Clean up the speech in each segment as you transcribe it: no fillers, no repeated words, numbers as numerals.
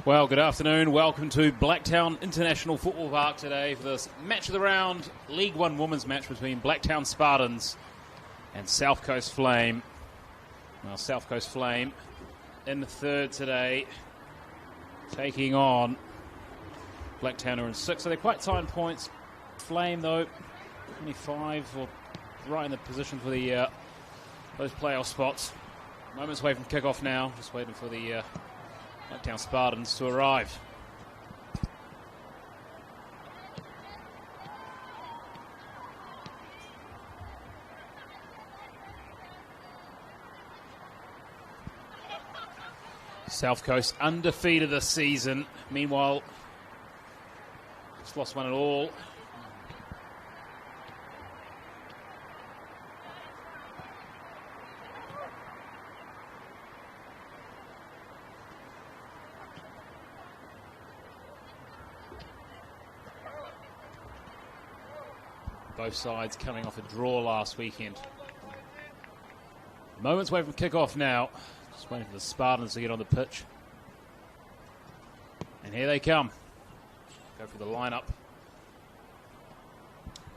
Well, good afternoon. Welcome to Blacktown International Football Park today for this match of the round, League One women's match between Blacktown Spartans and South Coast Flame. Well, South Coast Flame in the third today, taking on Blacktown, who are in 6, so they're quite tight in points. Flame, though, 25, or right in the position for the those playoff spots. Moments away from kickoff now, just waiting for the Blacktown Spartans to arrive. South Coast undefeated this season. Meanwhile, just lost one at all. Both sides coming off a draw last weekend. Moments away from kickoff now. Just waiting for the Spartans to get on the pitch. And here they come. Go for the lineup.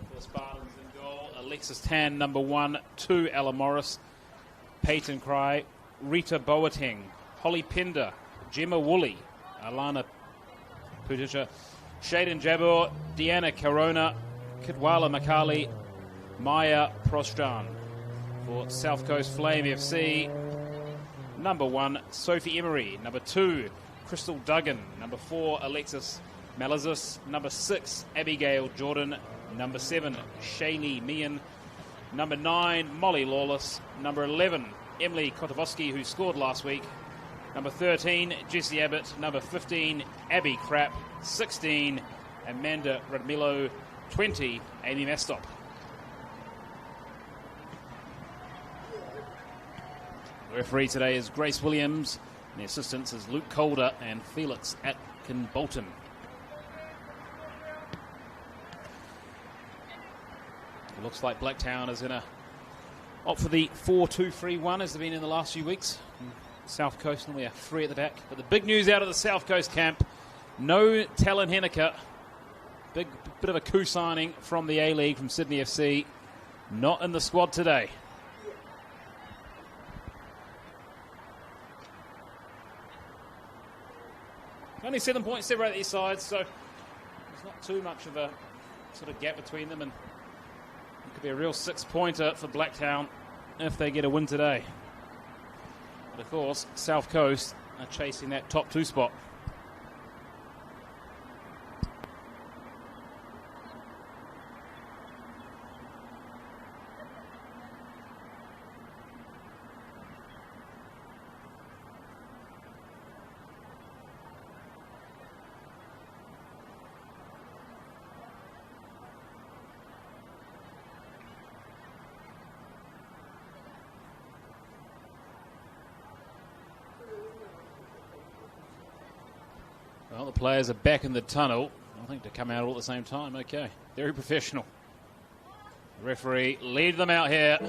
For the Spartans in goal, Alexis Tan, number 1, 2, Ella Morris, Peyton Cry, Rita Boateng, Holly Pender, Gemma Woolley, Alana Putisha, Shaden Jabor, Deanna Corona, Kidwala Makali, Maya Prostran. For South Coast Flame FC, number 1, Sophie Emery. Number 2, Crystal Duggan. Number 4, Alexis Malazis. Number 6, Abigail Jordan. Number 7, Shaylee Meehan. Number 9, Molly Lawless. Number 11, Emily Kotovosky, who scored last week. Number 13, Jessie Abbott. Number 15, Abby Krapp. 16, Amanda Radmilo. 20, Amy Mastop. The referee today is Grace Williams, and the assistants is Luke Calder and Felix Atkin Bolton. It looks like Blacktown is going to opt for the 4-2-3-1 as they've been in the last few weeks. South Coast normally are 3 at the back. But the big news out of the South Coast camp, no Talon Henniker. Big bit of a coup signing from the A-League from Sydney FC. Not in the squad today. Only 7 points separate these sides, so there's not too much of a sort of gap between them, and it could be a real 6-pointer for Blacktown if they get a win today. But of course, South Coast are chasing that top 2 spot. Well, the players are back in the tunnel. I think to come out all at the same time. Okay, very professional. The referee lead them out here. Oh,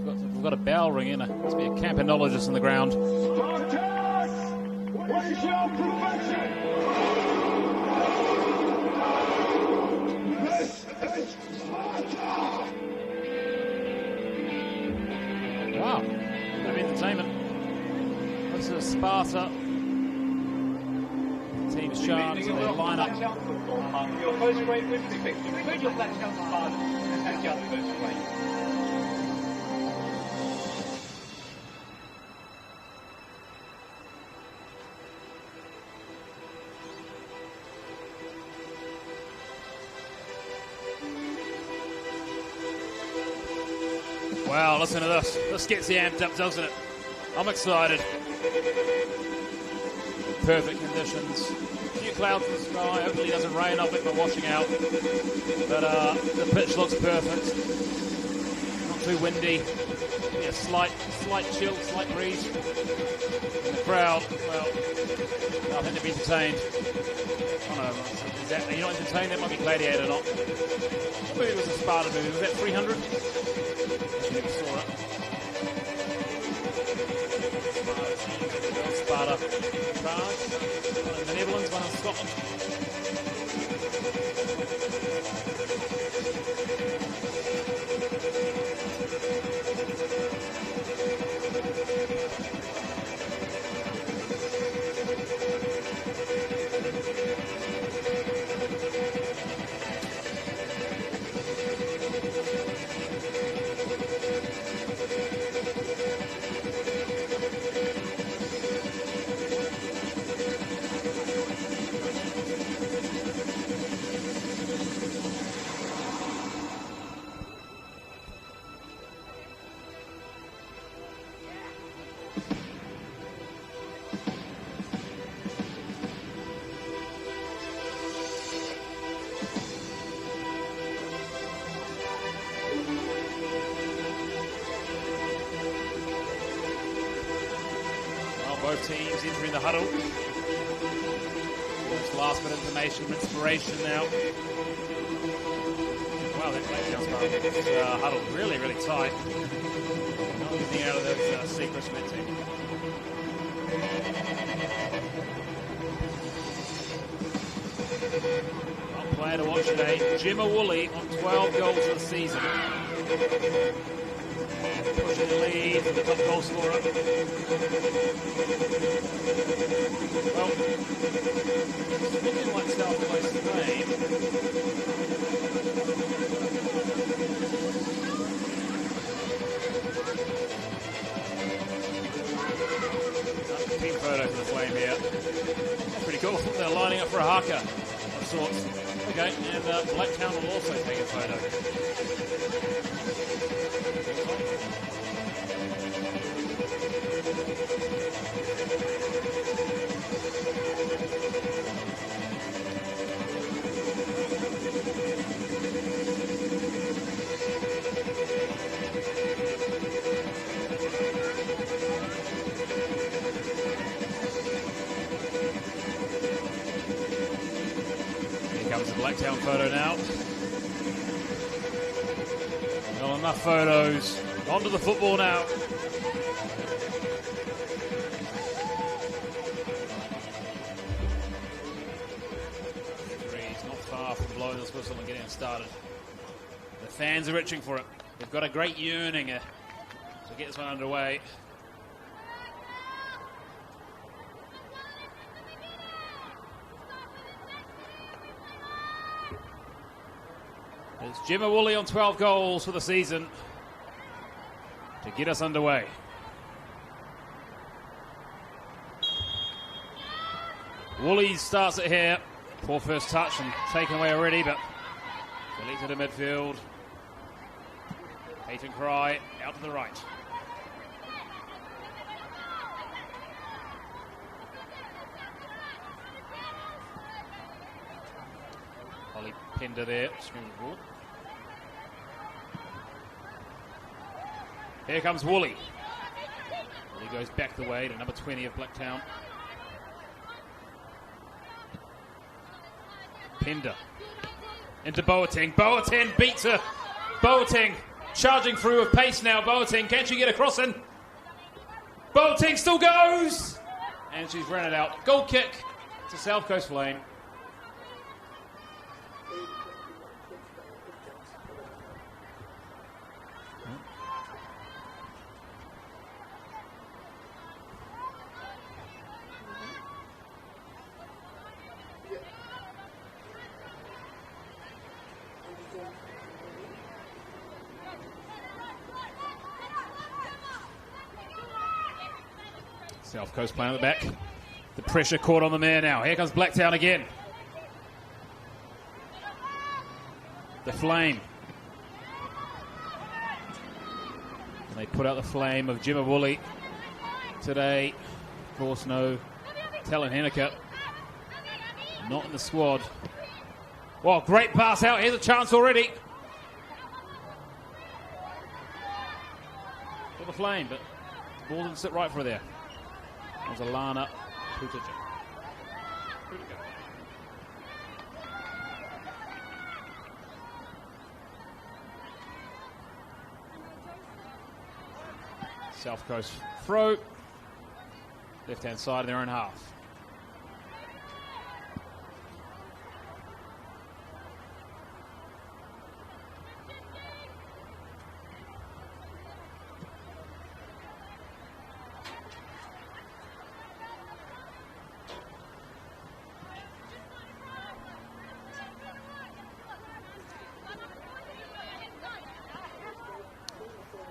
we've got a bell ringing. Must be a campanologist on the ground. Spartans, what is your profession? This is Sparta. Wow, a bit of entertainment. This is Sparta. Team's chance, they line up. Your first grade Wednesday fixture, include your Blacktown Spartans and just first grade. Wow, listen to this. This gets you amped up, doesn't it? I'm excited. Perfect conditions. A few clouds in the sky. Hopefully it doesn't rain. I'll bet by washing out. But the pitch looks perfect. Not too windy. Yeah, slight chill, slight breeze. And the crowd, well, I think they'll be entertained. Oh no, is that, are you not entertained? That might be Gladiator, not. What movie was the Sparta movie? Was that 300? I never saw it. Sparta Prague, one in the Netherlands, one in Scotland. Both teams entering the huddle. Just last bit of information, inspiration now. Wow, that Blacktown Spartans huddle really, really tight. Not getting out of those secrets from that team. One player to watch today, Jimma Woolley on 12 goals for the season. Pushing the lead for the top goal scorer. Well, it's looking like South Coast Flame. Team photo for the Flame here. That's pretty cool. They're lining up for a haka of sorts. Okay, and Blacktown will also take a photo. Here comes the Blacktown photo now. Not enough photos. On to the football now. Three's not far from blowing this whistle and getting it started. The fans are itching for it. They've got a great yearning to get this one underway. It's Jimma Woolley on 12 goals for the season to get us underway. Woolley starts it here. Poor first touch and taken away already, but deleted to midfield. Peyton Cry out to the right. Holly Pender there, screaming the ball. Here comes Woolley. Woolley goes back the way to number 20 of Blacktown. Pender into Boateng. Boateng beats her. Boateng charging through with pace now. Boateng, can she get a cross in? Boateng still goes! And she's run it out. Goal kick to South Coast Flame. South Coast playing at the back. The pressure caught on the man now. Here comes Blacktown again. The Flame. And they put out the flame of Jimma Woolley today. Of course, no Talon Henneke. Not in the squad. Well, great pass out. Here's a chance already. For the Flame, but the ball didn't sit right for her there. There's Alana Putic. South Coast throw. left-hand side of their own half.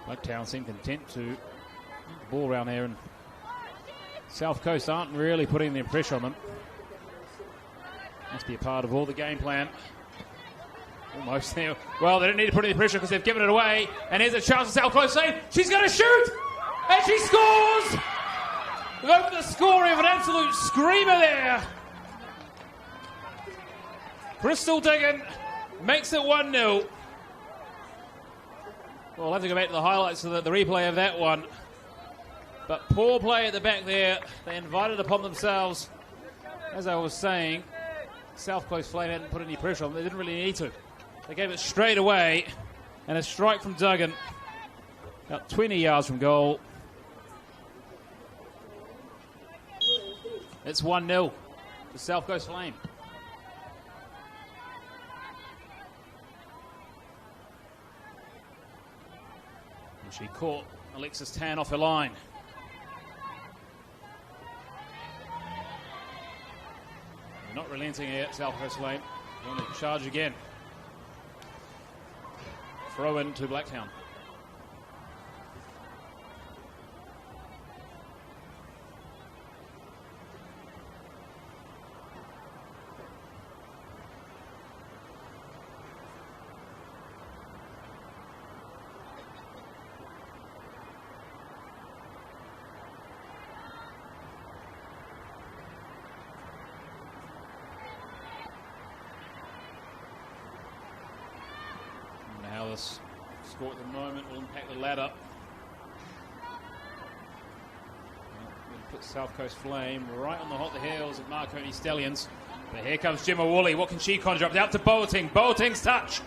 Blacktown seem content to ball around there, and South Coast aren't really putting the pressure on them. Must be a part of all the game plan. Almost there. Well, they don't need to put any pressure because they've given it away. And here's a chance for South Coast save. She's going to shoot! And she scores! We've opened the scoring of an absolute screamer there. Crystal Diggin makes it 1-0. Well, I'll have to go back to the highlights of the replay of that one. But poor play at the back there. They invited upon themselves. As I was saying, South Coast Flame hadn't put any pressure on them. They didn't really need to. They gave it straight away. And a strike from Duggan. About 20 yards from goal. It's 1-0 to South Coast Flame. She caught Alexis Tan off her line. They're not relenting here, South Coast Flame. Going to charge again. Throw in to Blacktown. How this score at the moment will impact the ladder. We'll put South Coast Flame right on the heels of Marconi Stallions. But here comes Gemma Woolley. What can she conjure up? Out to Boating. Boating's touch.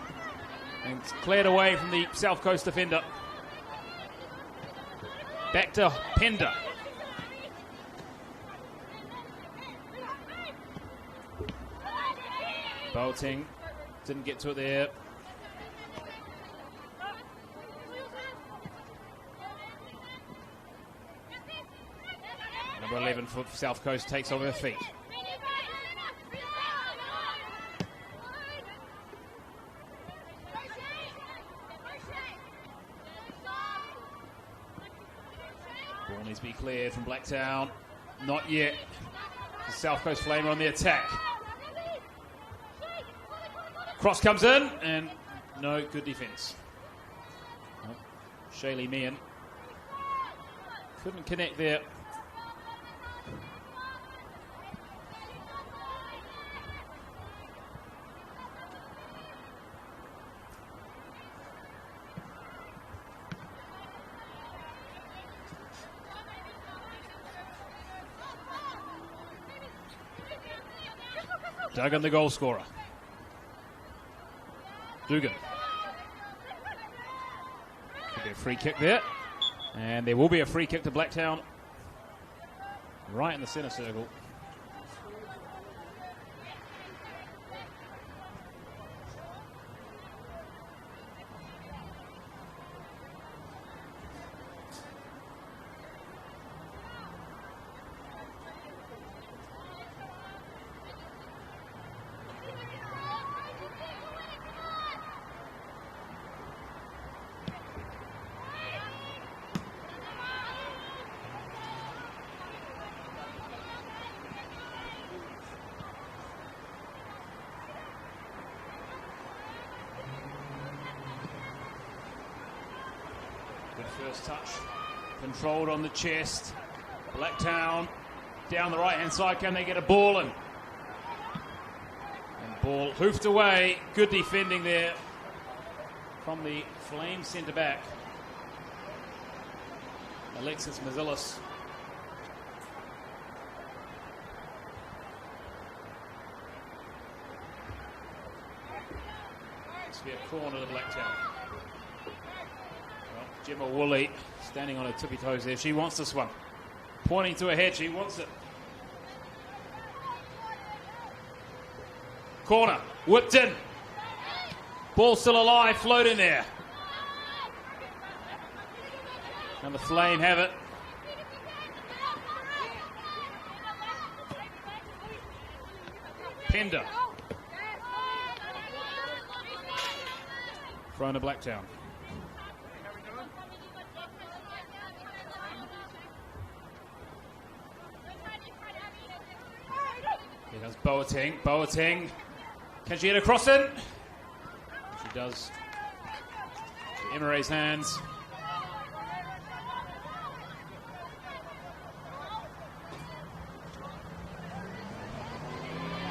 And it's cleared away from the South Coast defender. Back to Pender. Boating didn't get to it there. Number 11 for South Coast takes over her feet. Ball needs to be cleared from Blacktown. Not yet. The South Coast Flame are on the attack. Cross comes in, and no good defence. Oh, Shaylee Meehan couldn't connect there. Duggan, the goal scorer. Dugan. Could be a free kick there. And there will be a free kick to Blacktown. Right in the centre circle. First touch, controlled on the chest. Blacktown down the right-hand side. Can they get a ball in? And ball hoofed away. Good defending there from the Flame centre back, Alexis Mazilis. This will be a corner to Blacktown. Gemma Woolley standing on her tippy toes there. She wants this one. Pointing to her head, she wants it. Corner, whipped in. Ball still alive, float in there. And the Flame have it. Pender. Thrown to Blacktown. Here comes Boateng. Boateng. Can she get a cross in? She does. Emery's hands.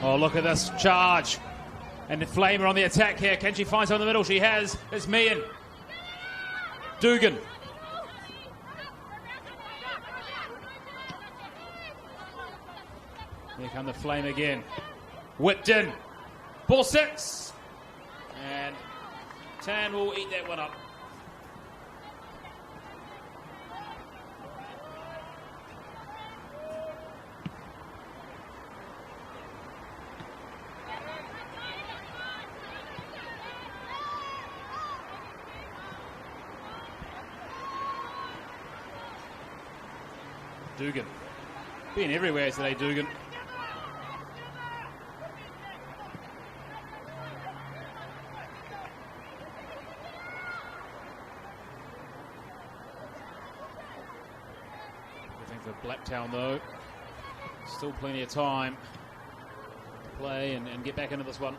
Oh, look at this charge. And the Flame are on the attack here. Can she find someone in the middle? She has. It's Meehan. Dugan. Here come the Flame again. Whipped in. Ball 6. And Tan will eat that one up. Dugan. Been everywhere today, Dugan. Good thing for Blacktown, though. Still plenty of time to play and get back into this one.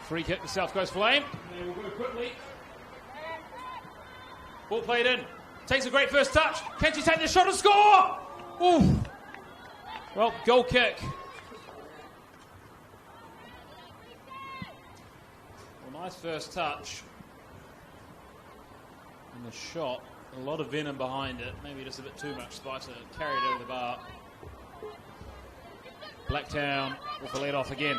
Free kick to South Coast Flame. They will go quickly. Ball played in. Takes a great first touch. Can she take the shot and score? Ooh. Well, goal kick. Well, nice first touch. And the shot, a lot of venom behind it. Maybe just a bit too much spice and it carried over the bar. Blacktown with the lead off again.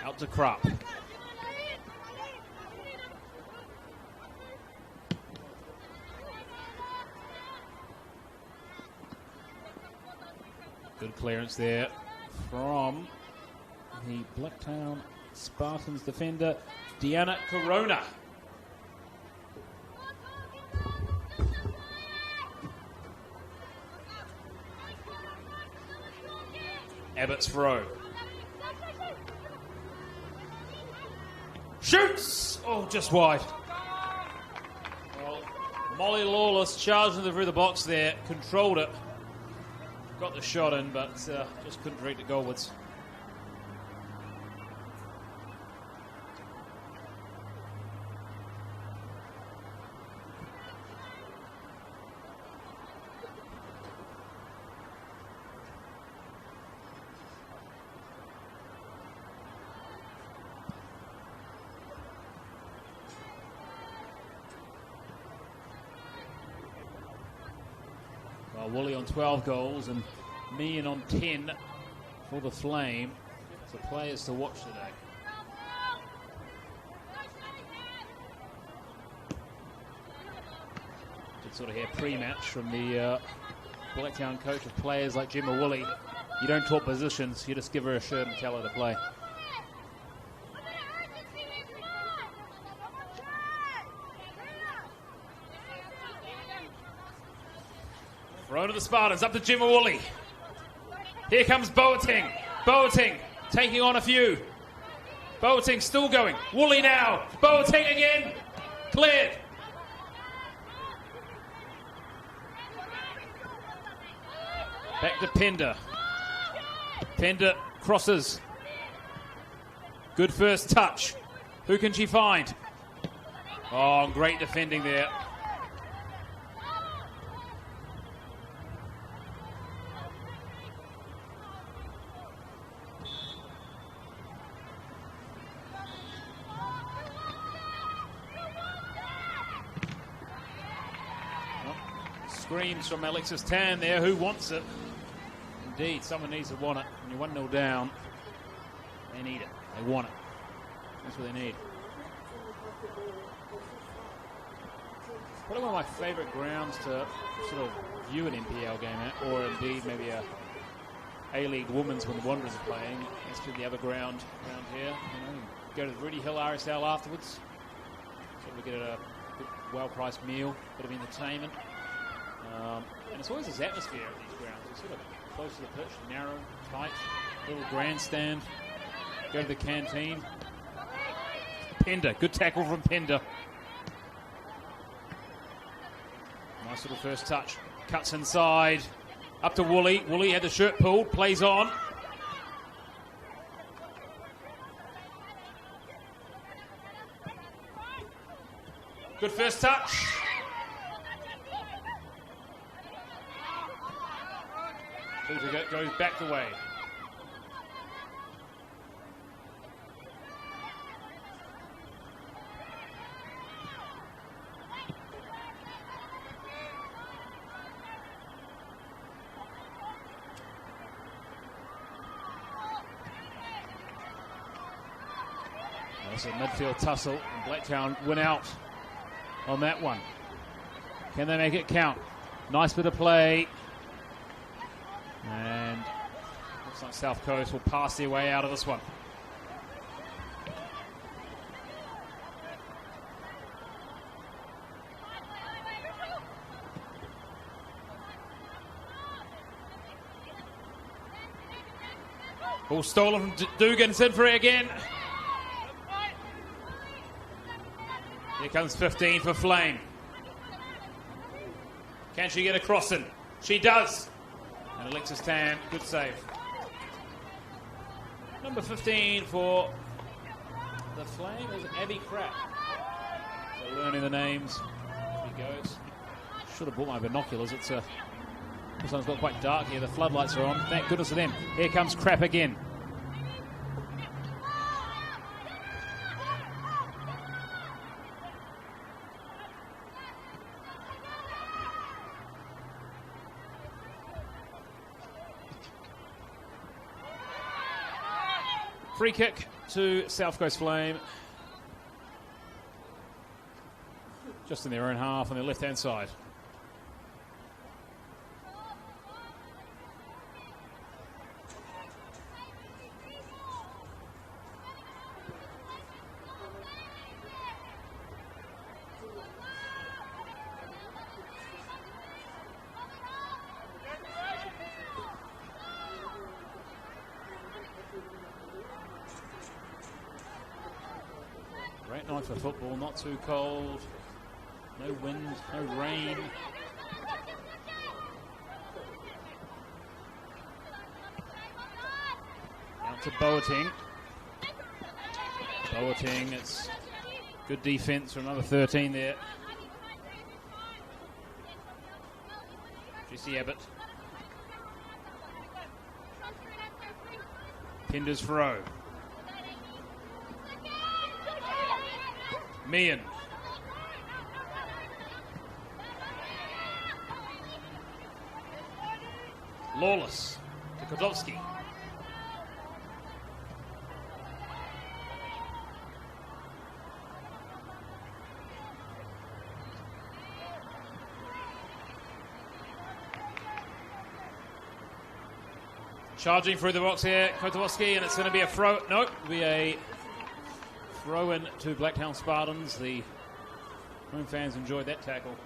Out to Krupp. Good clearance there from the Blacktown Spartans defender, Deanna Corona. Abbott's throw. Shoots! Oh, just wide. Well, Molly Lawless charging through the box there, controlled it. Got the shot in, but just couldn't direct it goalwards. Well, Woolley on 12 goals and Meehan on 10 for the Flame. So players to watch today. Did sort of hear pre-match from the Blacktown coach of players like Gemma Woolley. You don't talk positions, you just give her a shirt and tell her to play. Throw to the Spartans, up to Gemma Woolley. Here comes Boateng. Boateng taking on a few. Boateng still going. Woolley now. Boateng again. Cleared. Back to Pender. Pender crosses. Good first touch. Who can she find? Oh, great defending there. screams from Alexis Tan there. Who wants it? Indeed, someone needs to want it. When you're 1-0 down, they need it. They want it. That's what they need. Probably one of my favourite grounds to sort of view an NPL game at, or indeed maybe a A-League Women's when the Wanderers are playing. Let's do the other ground around here. Go to the Rudy Hill RSL afterwards. So we get a good, well-priced meal, bit of entertainment. And it's always this atmosphere at these grounds. It's sort of close to the pitch, narrow, tight, little grandstand. Go to the canteen. Pender, good tackle from Pender. Nice little first touch. Cuts inside. Up to Woolley. Woolley had the shirt pulled. Plays on. Good first touch. Goes back away. That's a midfield tussle, and Blacktown win out on that one. Can they make it count? Nice bit of play. And looks like South Coast will pass their way out of this one. Ball stolen from Dugan. It's in for it again. Here comes 15 for Flame. Can she get a crossing? She does. And Alexis Tan, good save. Number 15 for the Flame is Abby Krapp. So learning the names as he goes. Should have brought my binoculars. This one's got quite dark here. The floodlights are on. Thank goodness for them. Here comes Krapp again. Free kick to South Coast Flame. Just in their own half on their left-hand side. Great night for football, not too cold, no wind, no rain. Out to Boateng. Boateng, it's good defence from number 13 there. Jesse Abbott. Penders Fro. Meehan. Lawless to Kodowski. Charging through the box here, Kodowski, and it's going to be a throw. Nope, it'll be a throw in to Blacktown Spartans. The home fans enjoyed that tackle.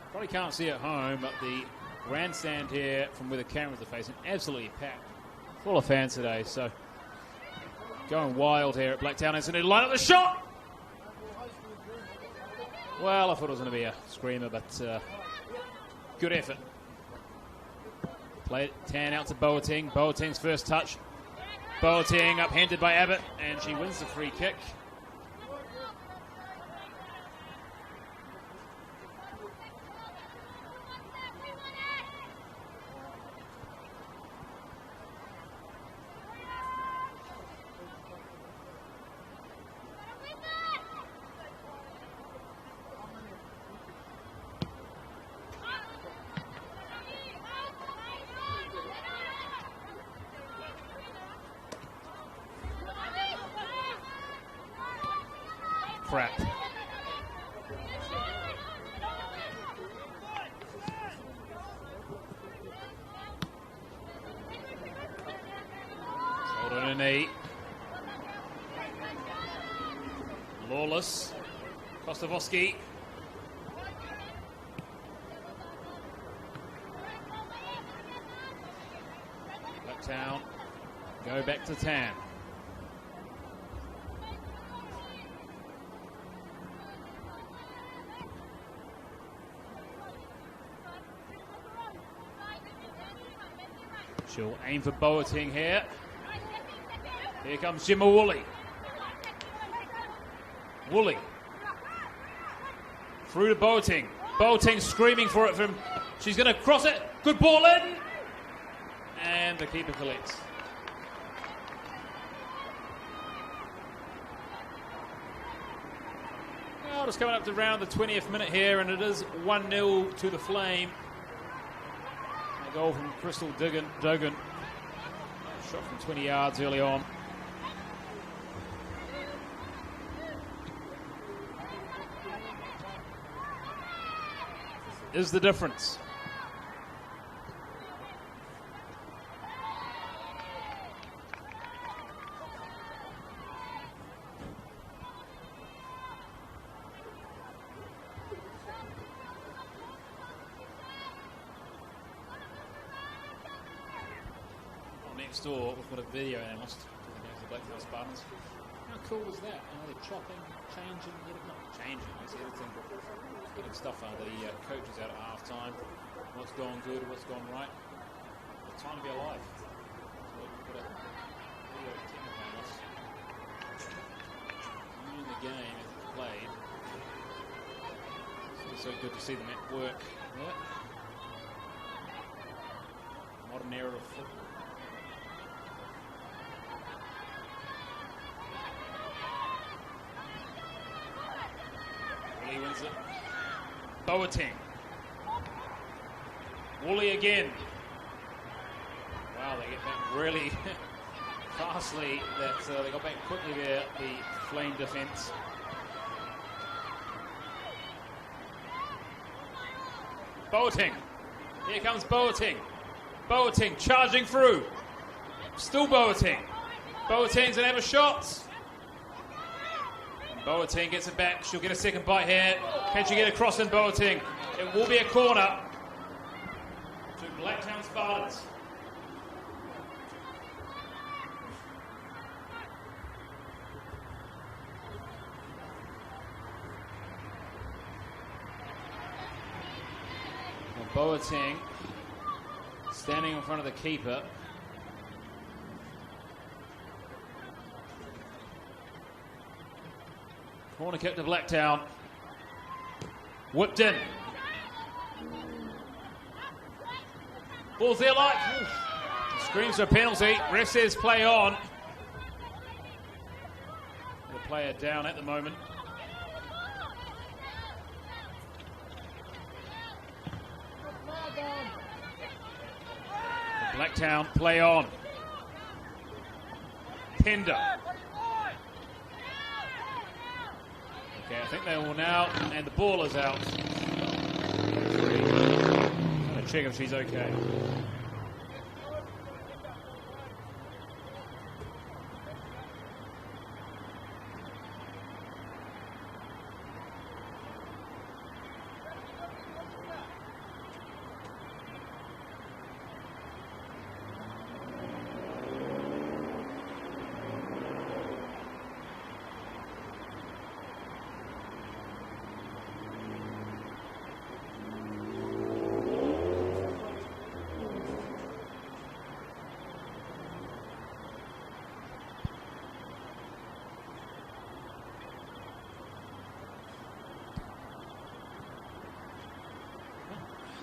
Probably can't see at home, but the grandstand here from where the cameras are facing, absolutely packed. Full of fans today, so going wild here at Blacktown. It's going to line up the shot! Well, I thought it was going to be a screamer, but good effort. Play it, Tan out to Boateng. Boateng's first touch. Boateng uphanded by Abbott, and she wins the free kick. crap. Shoulder and a knee. Lawless. Kostovsky. Blacktown go back to Tan. She'll aim for Boateng here. Here comes Gemma Woolley. Woolley. Through to Boateng. Boateng screaming for it from... She's going to cross it. Good ball in. And the keeper collects. Well, just coming up to around the 20th minute here, and it is 1-0 to the Flame. A goal from Crystal Duggan. Shot from 20 yards early on. Is the difference. Next door, we've got a video analyst against the Blacktown Spartans. How cool was that? They're chopping, changing, not changing, it's editing, getting stuff out of the coaches out at half time. What's gone good, what's gone right. The time to be alive. So we've got a video technical analyst viewing the game as it's played. It's so good to see the net work. Yeah. Modern era of football. Woolley wins it. Boateng. Woolley again. Wow, they get back really fastly. That they got back quickly there, the Flame defence. Boateng. Here comes Boateng. Boateng charging through. Still Boateng. Boateng's gonna have a shot. Boateng gets it back. She'll get a second bite here. Can she get across in Boateng? It will be a corner to Blacktown Spartans. Boateng standing in front of the keeper. Corner kick to Blacktown. Whipped in. Ball's there like. Screams for a penalty. Ref says play on. The player down at the moment. Blacktown play on. Pender. Okay, I think they will now, and the ball is out. I'm going to check if she's okay.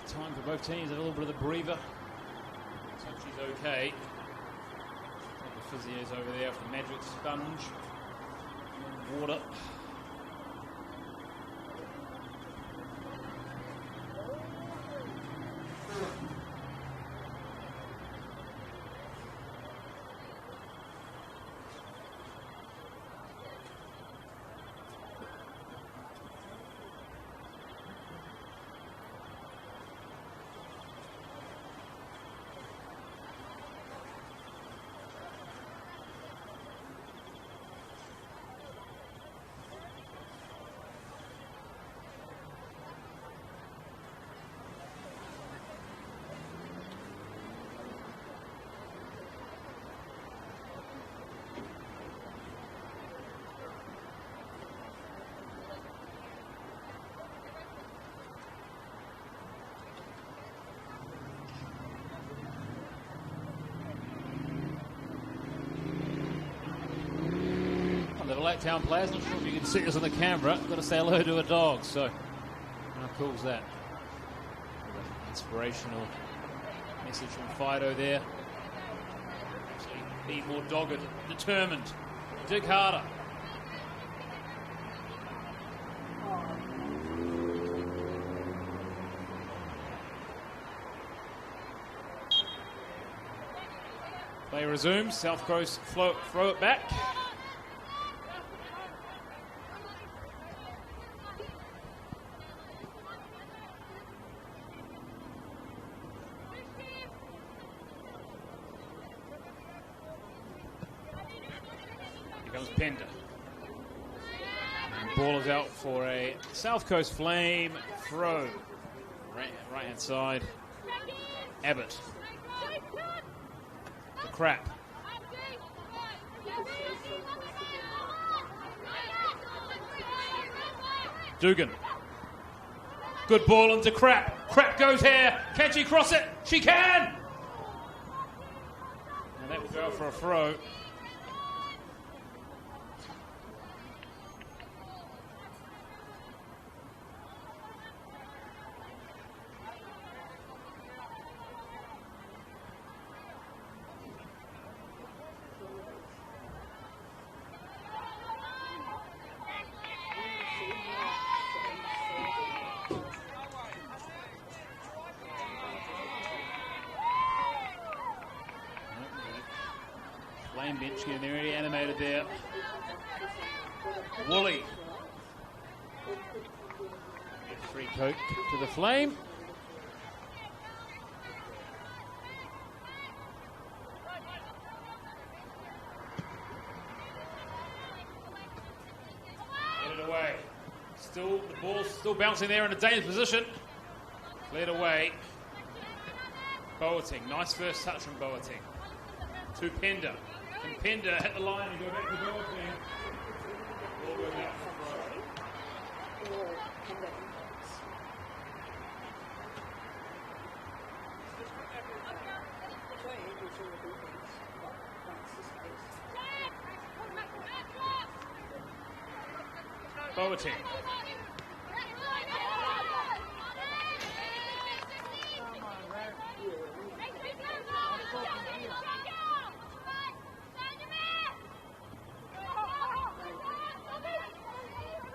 Time for both teams, a little bit of the breather. So she's okay. The physio's over there for the magic sponge. Water. Blacktown players. Not sure if you can see us on the camera. Got to say hello to a dog. So how cool is that? Inspirational message from Fido there. Actually, be more dogged, determined, dig harder. Play resumes. South Coast throw it back. Here comes Pender. And ball is out for a South Coast Flame throw. Right hand side. Abbott. Crap. Dugan. Good ball into Crap. Crap goes here. Can she cross it? She can! And that will go for a throw. Flame bench getting very animated there. Woolley. Free coke to the Flame. Get it away. Still, the ball's still bouncing there in a dangerous position. Cleared away. Boateng. Nice first touch from Boateng. To Pender. Can Pender hit the line and go back to Boateng? Ball goes out for throw. Boateng.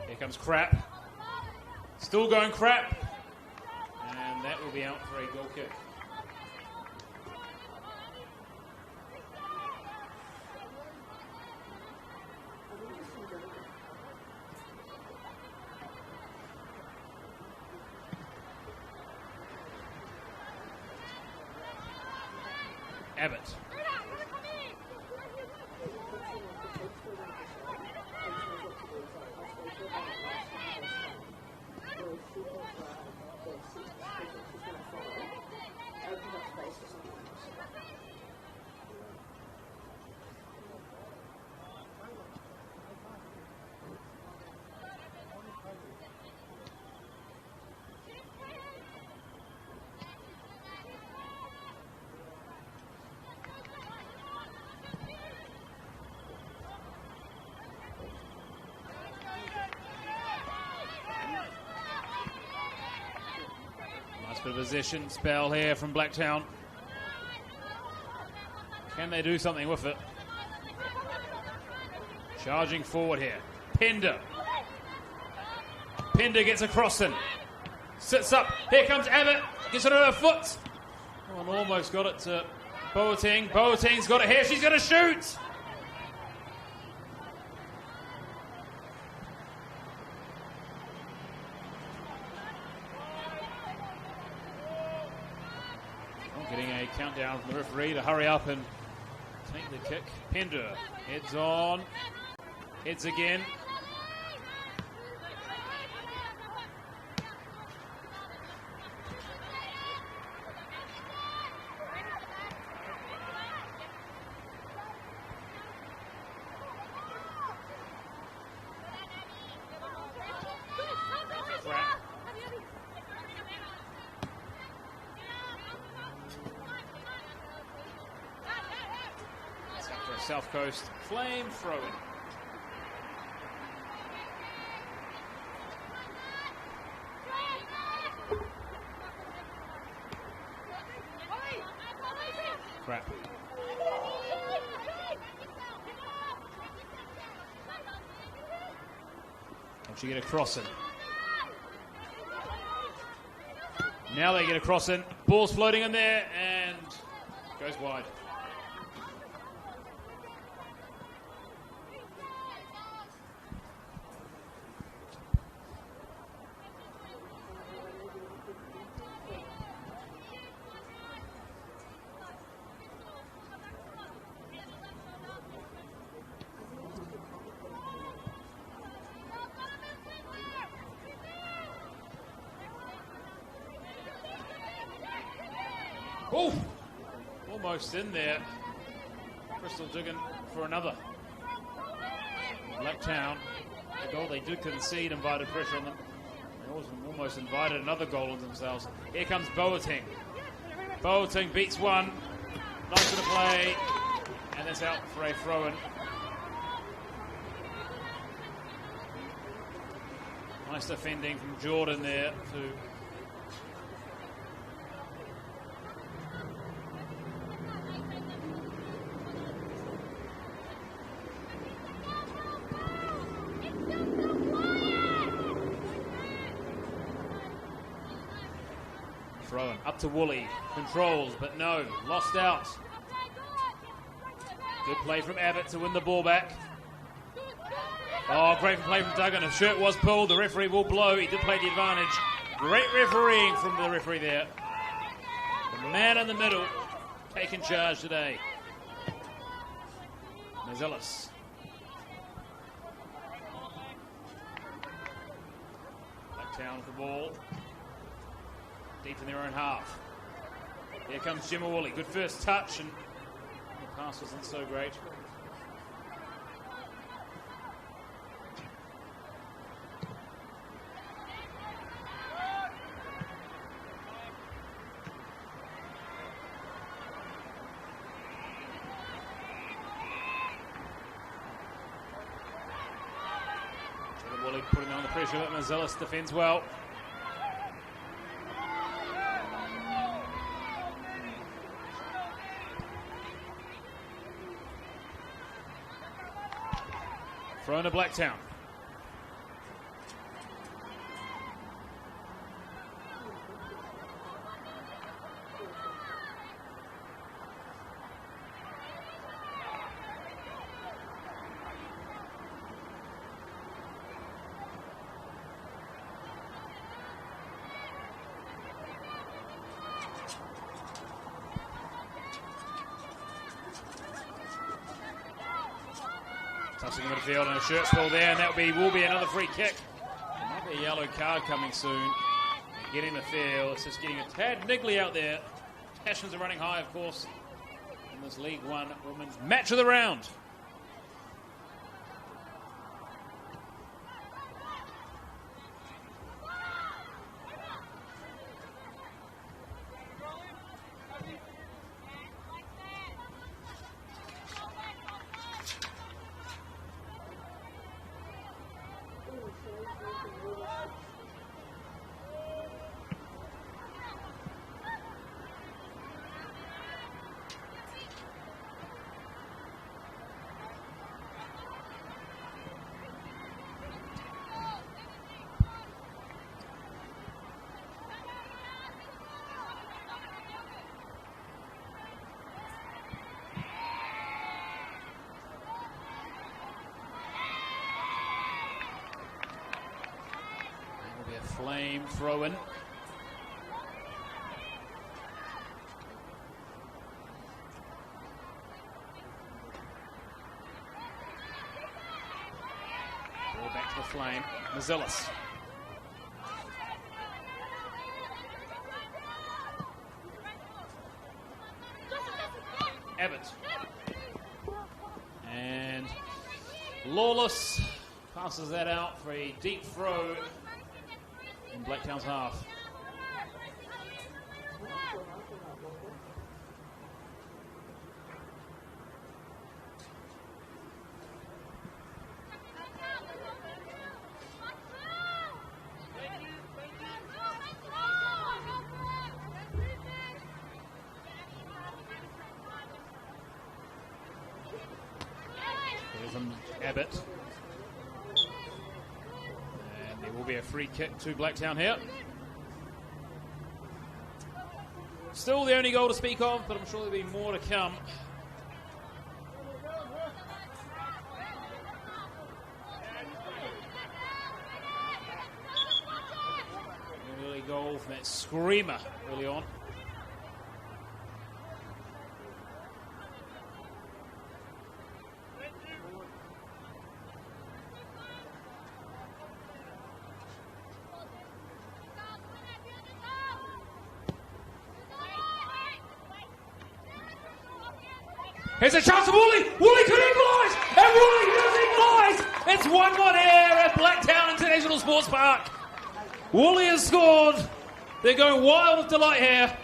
Here comes Crap. Still going Crap. And that will be out for a goal kick. Abbott. Nice bit of position spell here from Blacktown. Can they do something with it? Charging forward here. Pender. Pender gets a crossing. Sits up. Here comes Abbott. Gets it on her foot. Oh, and almost got it to Boateng. Boateng's got it here. She's going to shoot. Getting a countdown from the referee to hurry up and take the kick. Pender heads on. Heads again. South Coast Flame throw-in. crap. Can she get a cross in? Now they get a cross in. Ball's floating in there and goes wide. Oh, almost in there. Bristol digging for another. Blacktown, the goal they did concede invited pressure on them. They almost invited another goal on themselves. Here comes Boateng. Boateng beats one. Nice bit of play. And it's out for a throw-in. Nice defending from Jordan there to throw-in. Up to Woolley. Controls, but no. Lost out. Good play from Abbott to win the ball back. Oh, great play from Duggan. His shirt was pulled. The referee will blow. He did play the advantage. Great refereeing from the referee there. The man in the middle taking charge today. Mazelis. Blacktown with the ball. Deep in their own half. Here comes Jimmy Woolley. Good first touch, and the pass wasn't so great. Jimmy Woolley putting on the pressure, but Mazelis defends well. Thrown to Blacktown. Tossing in midfield and a shirt still there, and that will be another free kick. There might be a yellow card coming soon. Getting the field, it's just getting a tad niggly out there. Passions are running high, of course, in this League One women's match of the round. Flame throw-in. Ball back to the Flame. Mazelis. Abbott. And Lawless passes that out for a deep throw in Blacktown's half. Abbott. And there will be a free kick to Blacktown here. Still the only goal to speak of, but I'm sure there'll be more to come. An early goal from that screamer early on. Here's a chance for Woolley. Woolley could equalise, and Woolley does equalise. It's 1-1 here at Blacktown International Sports Park. Woolley has scored. They're going wild with delight here.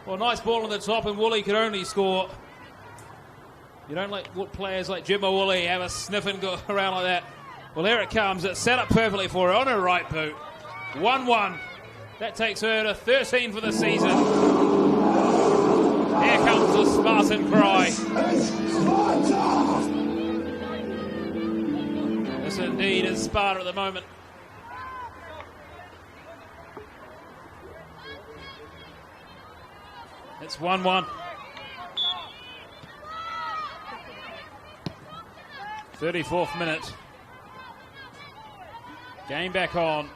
Well, nice ball on the top, and Woolley could only score. You don't let players like Jimma Woolley have a sniff and go around like that. Well, here it comes. It's set up perfectly for her on her right boot. 1-1. That takes her to 13 for the season. Here comes the Spartan cry. This indeed is Sparta at the moment. It's 1-1. 34th minute. Game back on.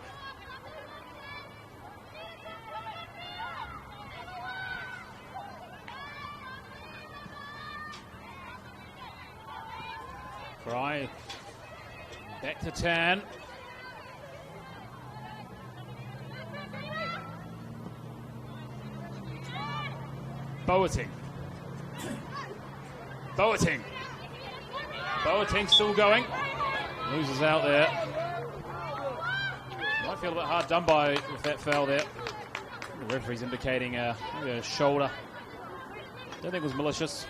Cry. Back to Tan. Boateng. Boateng still going. Loses out there. Might feel a bit hard done by with that foul there. The referee's indicating a shoulder. Don't think it was malicious.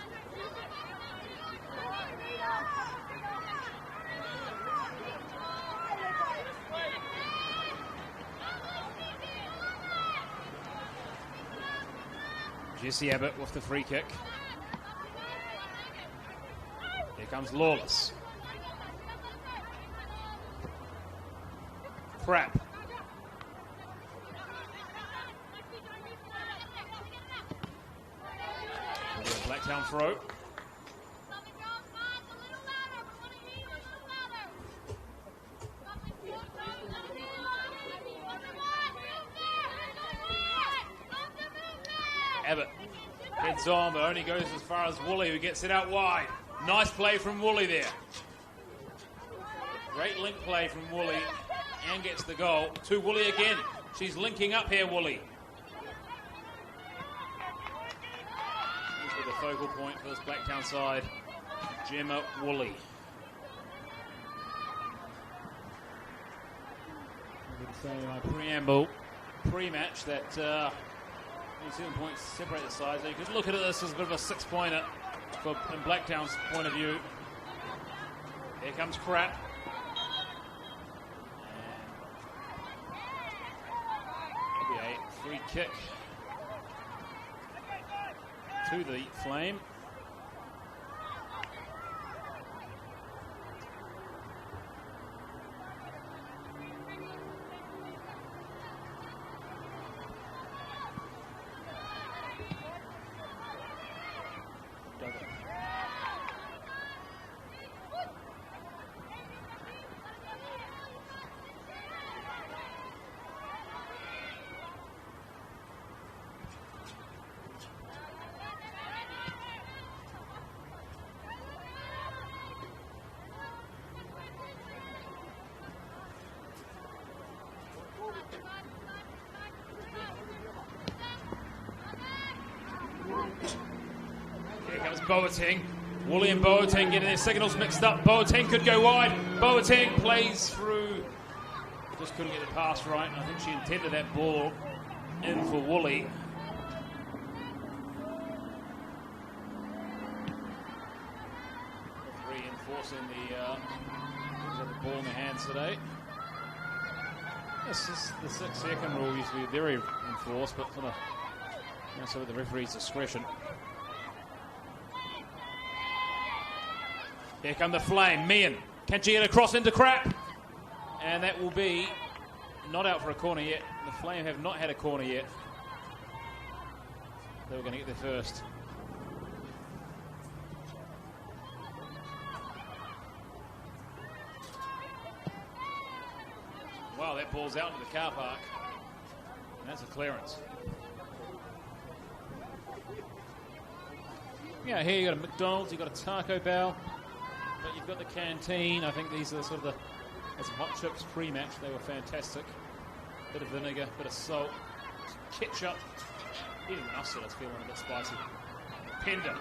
Jesse Abbott with the free kick. Here comes Lawless. Crap. Blacktown throw. Abbott heads on, but only goes as far as Woolley, who gets it out wide. Nice play from Woolley there. Great link play from Woolley, and gets the goal. To Woolley again. She's linking up here, Woolley. This is the focal point for this Blacktown side. Gemma Woolley. I would say in my preamble, pre-match, that 7 points separate the sides. So you could look at this as a bit of a 6-pointer in Blacktown's point of view. Here comes Crap. And it'll be a free kick to the Flame. Here comes Boateng. Woolley and Boateng getting their signals mixed up. Boateng could go wide. Boateng plays through. Just couldn't get the pass right. I think she intended that ball in for Woolley. Reinforcing the ball in the hands today. This is the 6-second rule used to be very enforced, but sort of the referee's discretion. Here come the Flame. Meehan. Can she get across into Crap? And that will be not out for a corner yet. The Flame have not had a corner yet. They were going to get there first. Wow, that ball's out into the car park. And that's a clearance. Yeah, here you've got a McDonald's, you've got a Taco Bell, but you've got the canteen. I think these are sort of the some hot chips pre-match. They were fantastic. Bit of vinegar, bit of salt, ketchup. Even mustard, it's feeling a bit spicy. Pender.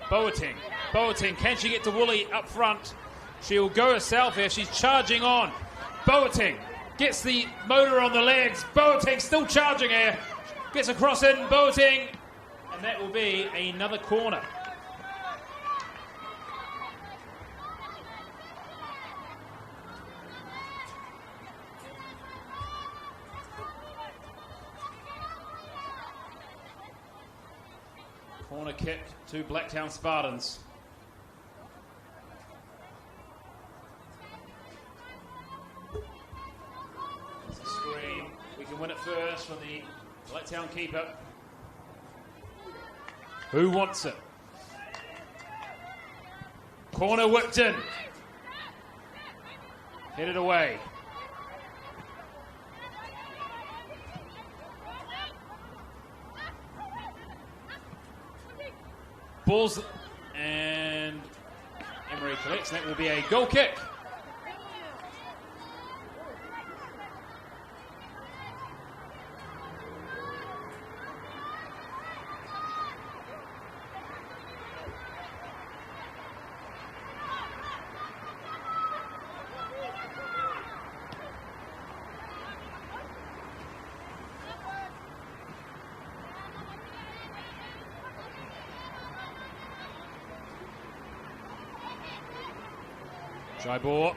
Boateng, can she get to Woolley up front? She'll go herself here, she's charging on. Boateng gets the motor on the legs. Boateng still charging here. Gets across in, Boateng. And that will be another corner. Corner kick to Blacktown Spartans. There's a screen. We can win it first from the Blacktown keeper. Who wants it? Corner whipped in. Headed away. Balls, and Emery collects, and that will be a goal kick. Jaibor.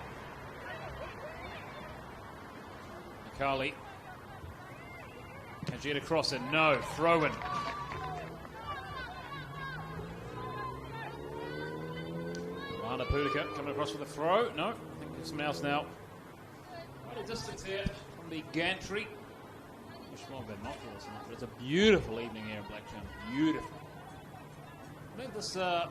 Akali. Can she get across it? No. Throw in. Lana Pudica coming across with a throw. No. I think there's someone else now. Quite a distance here from the gantry. Wish more binoculars, but it's a beautiful evening here in Blacktown. Beautiful. I think this whole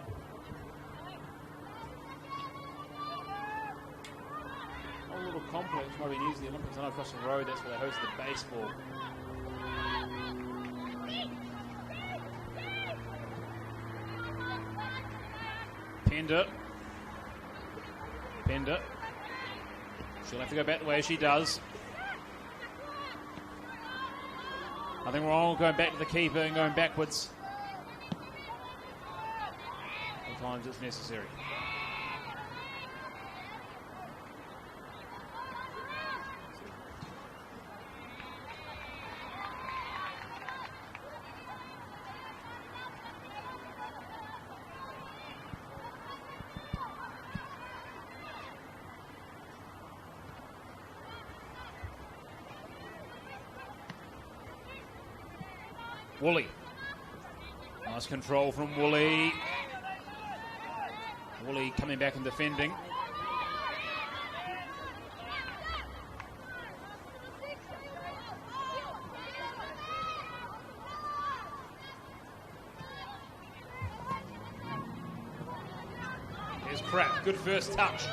little complex where we use the Olympics. I know across the road that's where they host the baseball. Pender. She'll have to go back the way she does. Nothing wrong going back to the keeper and going backwards. Sometimes it's necessary. Woolley. Nice control from Woolley. Woolley coming back and defending. Here's Crap. Good first touch.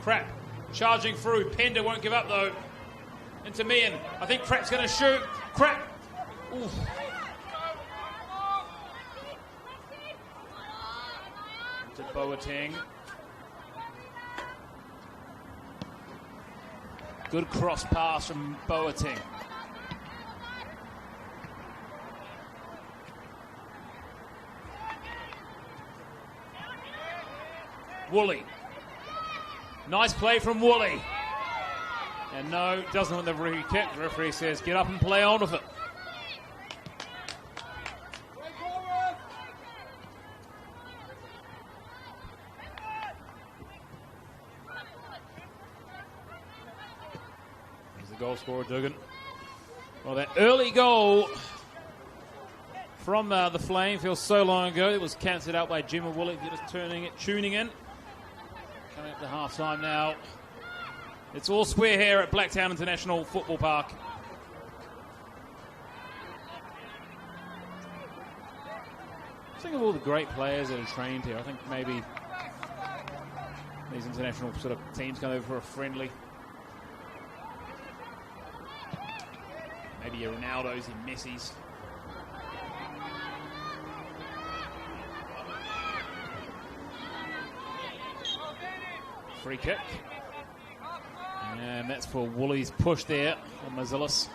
Crap charging through. Pender won't give up though. Into Meehan. I think Crap's going to shoot. Crap. Oof. To Boateng. Good cross pass from Boateng. Woolley. Nice play from Woolley. And no, doesn't want the referee kick. The referee says get up and play on with it. the goal scorer, Dugan. Well, that early goal from the Flame feels so long ago. It was cancelled out by Gemma Woolley, just tuning in. Coming up to half-time now. It's all square here at Blacktown International Football Park. Think of all the great players that are trained here. I think maybe these international sort of teams come over for a friendly. Maybe your Ronaldos and Messis. Free kick. And that's for Woolley's push there on Mazilis.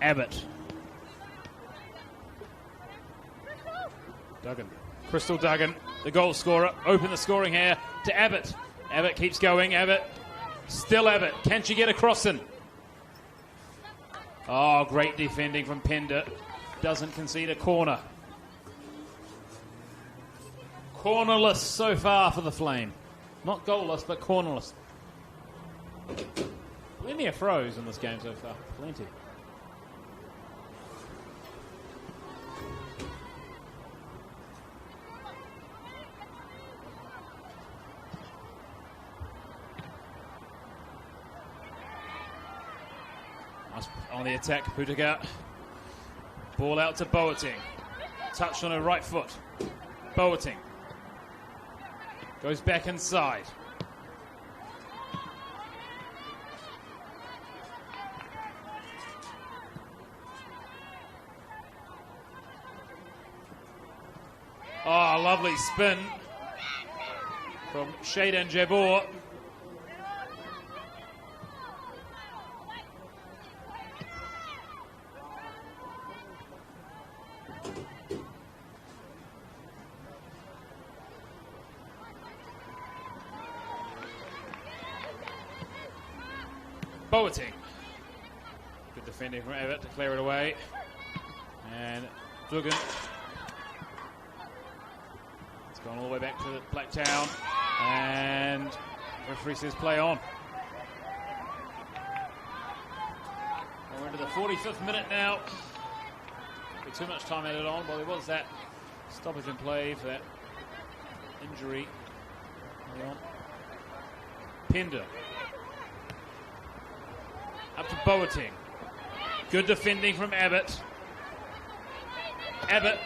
Abbott. Duggan. Crystal Duggan, the goal scorer. Open the scoring here to Abbott. Abbott keeps going. Abbott. Still Abbott. Can she get a crossing? Oh, great defending from Pender. Doesn't concede a corner. Cornerless so far for the Flame. Not goalless, but cornerless. Plenty of throws in this game so far. Plenty. On the attack, Putagat. Ball out to Boateng. Touched on her right foot. Boateng. Goes back inside. Oh, lovely spin from Shayden Jabor. Boateng. Good defending from Abbott to clear it away. And Dugan. It's gone all the way back to Blacktown. And referee says play on. And we're into the 45th minute now. Be too much time added on. Well, there was that stoppage in play for that injury. Pender. Up to Boateng. Good defending from Abbott. Abbott.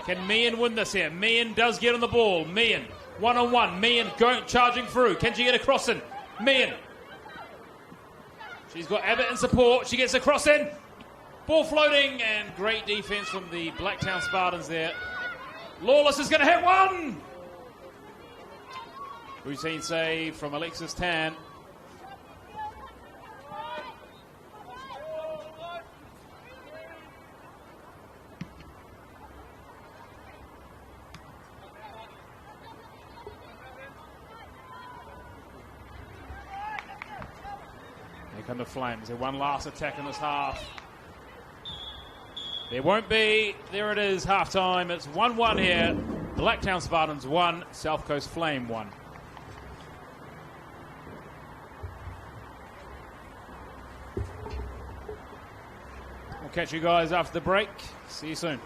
Can Meehan win this here? Meehan does get on the ball. Meehan, one-on-one. Meehan going, charging through. Can she get a cross in? Meehan. She's got Abbott in support. She gets a cross in. Ball floating, and great defense from the Blacktown Spartans there. Lawless is going to hit one. Routine save from Alexis Tan. Come the Flames. Their one last attack in this half. There won't be. There it is, half-time. It's 1-1 here. Blacktown Spartans 1, South Coast Flame 1. We'll catch you guys after the break. See you soon.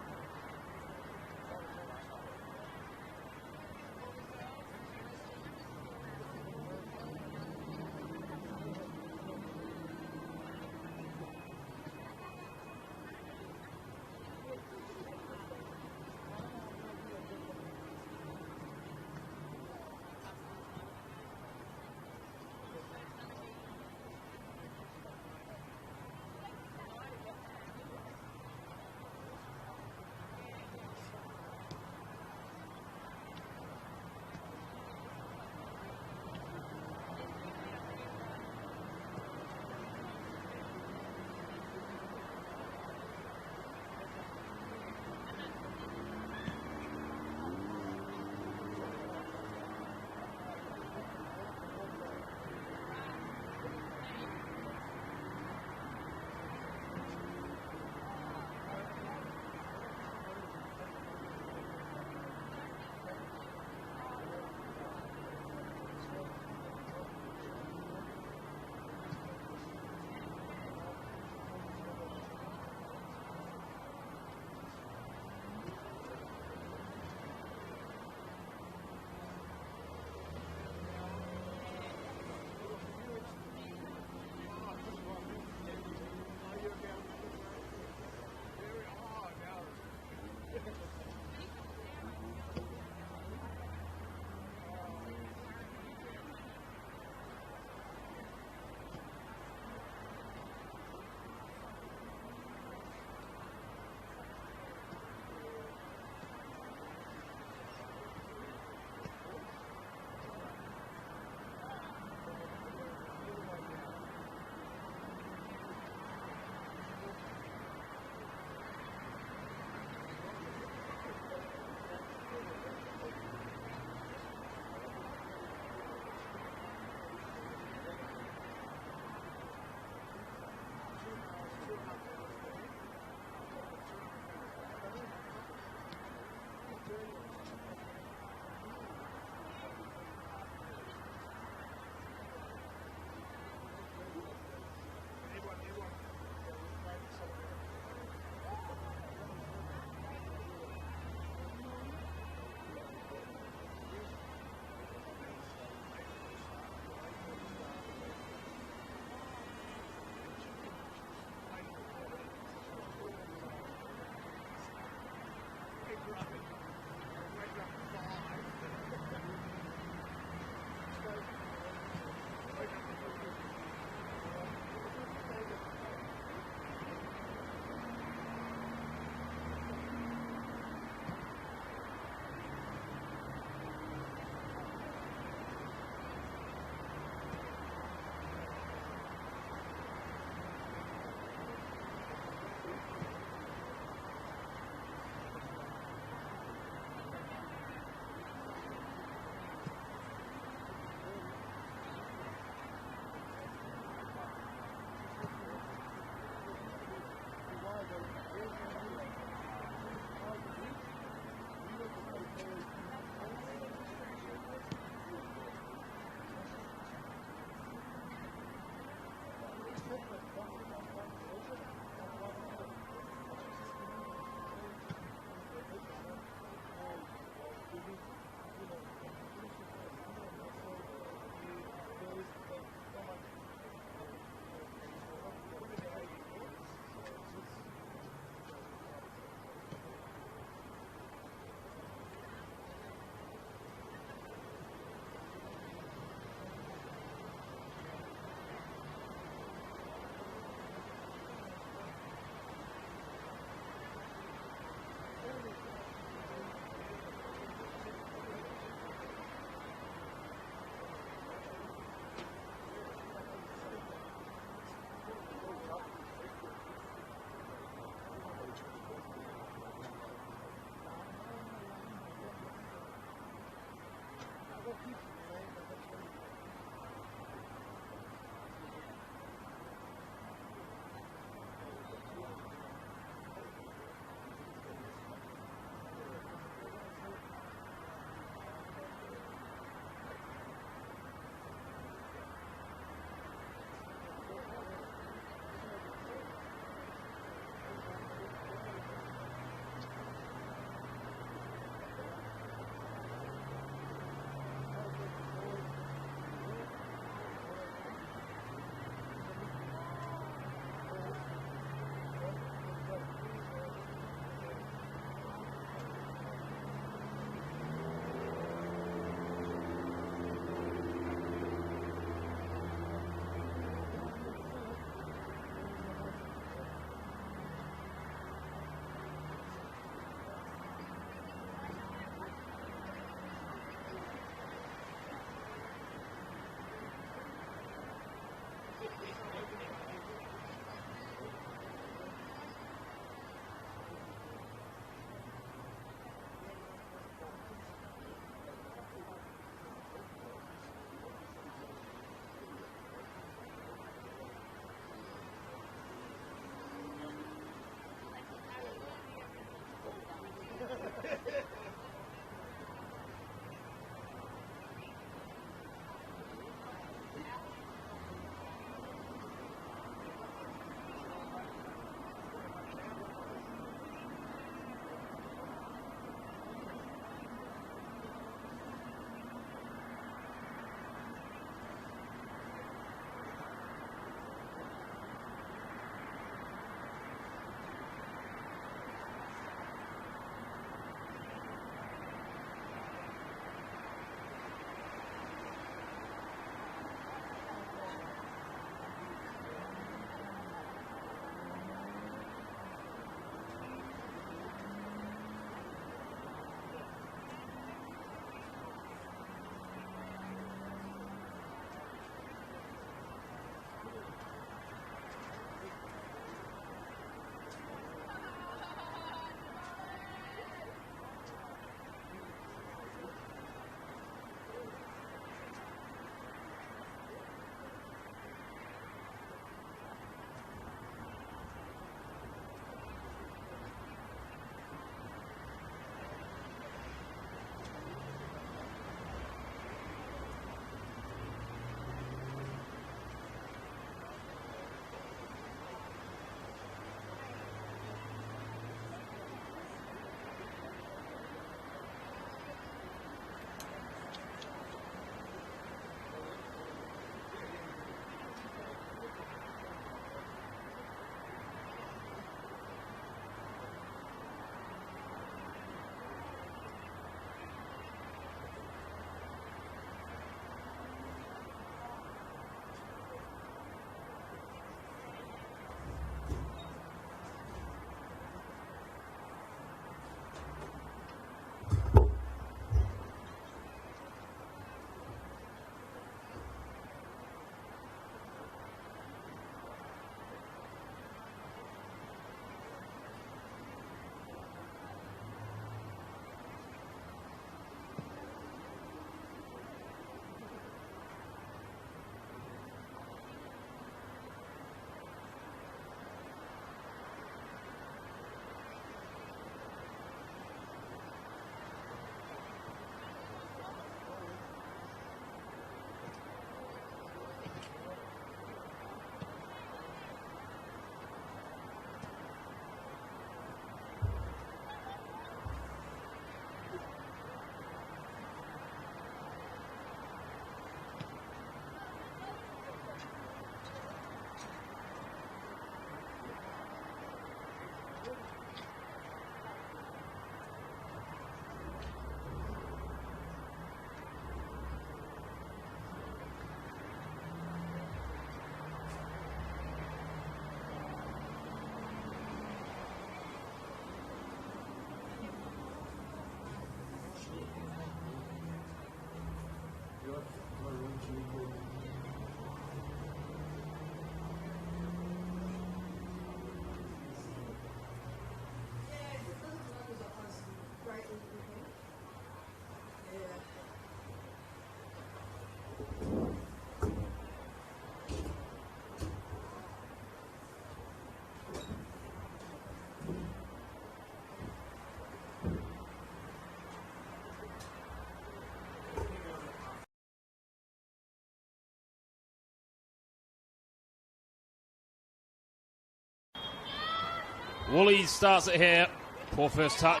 Woolley starts it here. Poor first touch.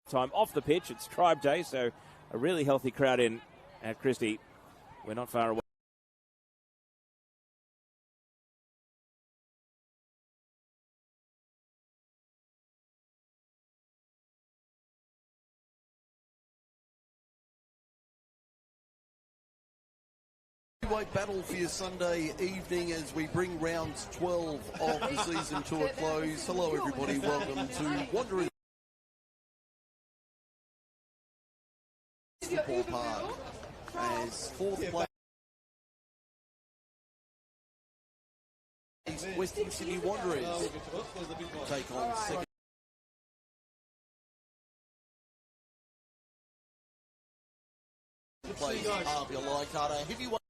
Time off the pitch. It's Tribe Day, so a really healthy crowd in at Christie. We're not far away. Heavyweight battle for your Sunday evening as we bring round 12 of the season to a close. Hello everybody, welcome to Wanderers Football Park as fourth place Western Sydney Wanderers take on second place Harvey Leichardt. Heavyweight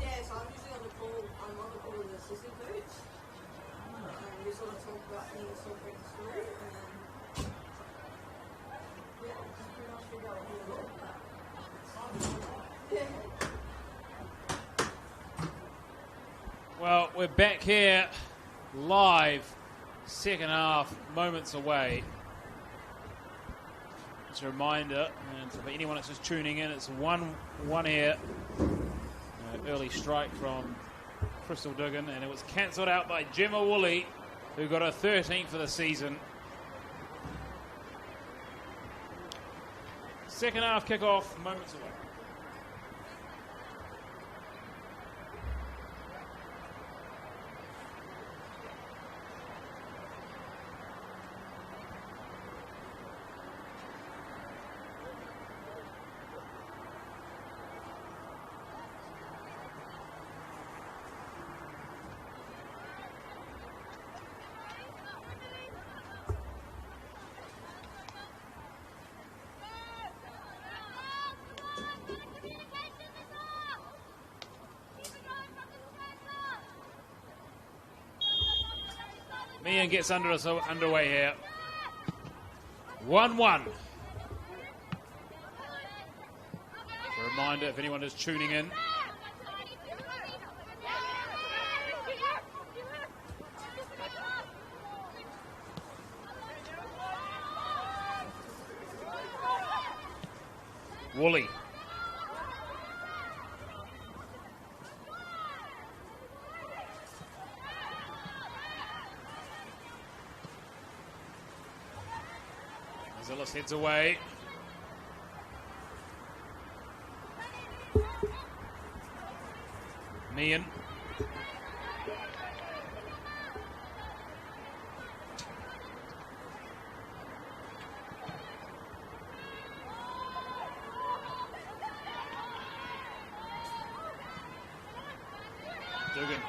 Yes, I'm usually on the call. I'm on the call with the assistant coach. And we sort of talk about things, sort of bring us through. And yeah, just pretty much figure out what we look at. Well, we're back here live, second half, moments away. Just a reminder, and for anyone that's just tuning in, it's 1-1 here. Early strike from Crystal Duggan, and it was cancelled out by Gemma Woolley, who got her 13th for the season. Second half kickoff, moments away. Meehan gets underway here. 1-1. A reminder, if anyone is tuning in. Woolley. Zillis heads away. Meehan. Duggan.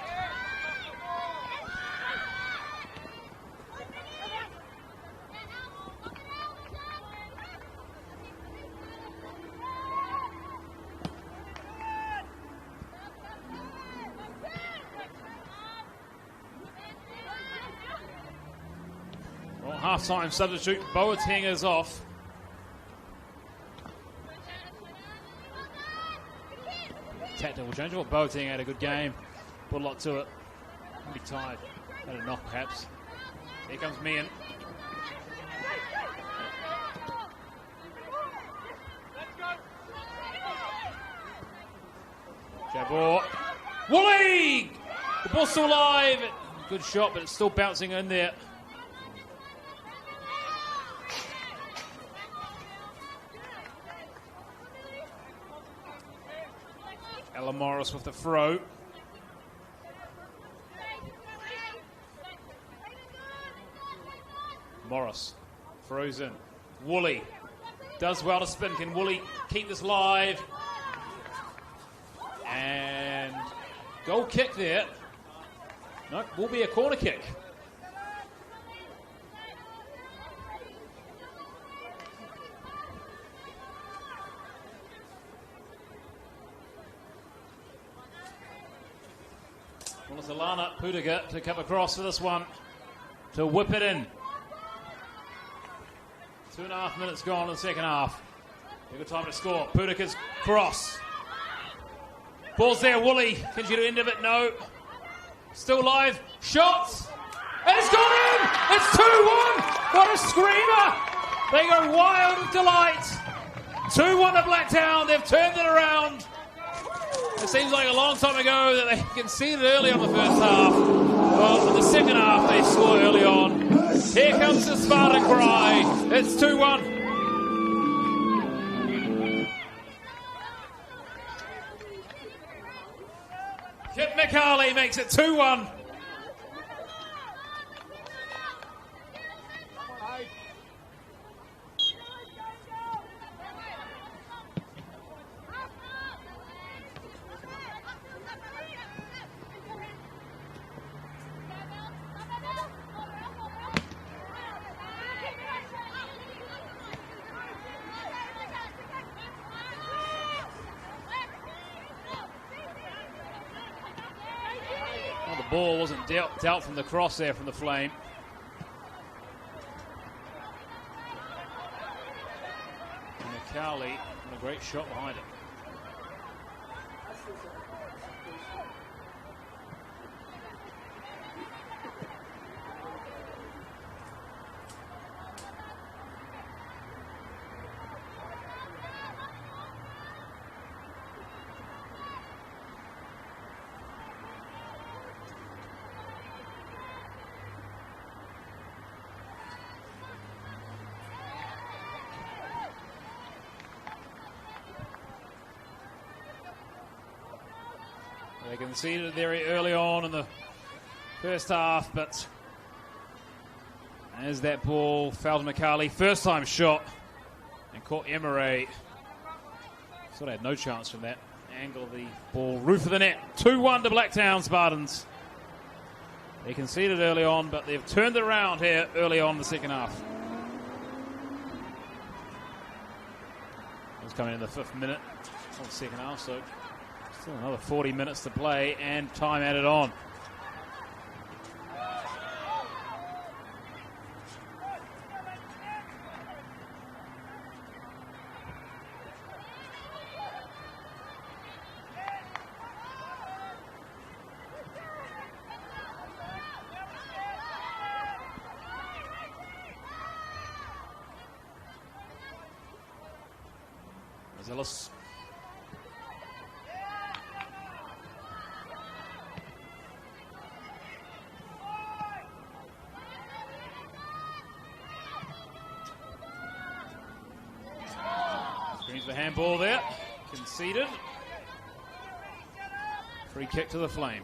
Well, half-time substitute, Boateng is off. Tactical change. Well, Boateng had a good game. Put a lot to it. Be tired. Had a knock, perhaps. Here comes Meehan. Jabor. Woolley! The ball's still live. Good shot, but it's still bouncing in there. Ella Morris with the throw. Morris throws in. Woolley does well to spin. Can Woolley keep this live? And goal kick there. No, will be a corner kick. Well, it's Alana Pudiga to come across for this one, to whip it in. 2.5 minutes gone in the second half. A good time to score. Pudiga's cross. Ball's there, Woolley. Can she do end of it? No. Still live. Shots. And it's gone in. It's 2-1. What a screamer. They go wild with delight. 2-1 to Blacktown. They've turned it around. It seems like a long time ago that they conceded early on the first half. Well, in the second half, they score early on. Here comes the Spartan cry. It's 2-1. Kip McCarley makes it 2-1. Ball wasn't dealt from the cross there from the Flame. And McCarley, a great shot behind it. They conceded very early on in the first half, but as that ball fell to McCarley, first time shot, and caught Emery. Sort of had no chance from that angle of the ball. Roof of the net, 2-1 to Blacktown Spartans. They conceded early on, but they've turned it around here early on in the second half. It's coming in the 5th minute of the second half, so still another 40 minutes to play and time added on. Ellis. Screens the handball there. Conceded. Free kick to the Flame.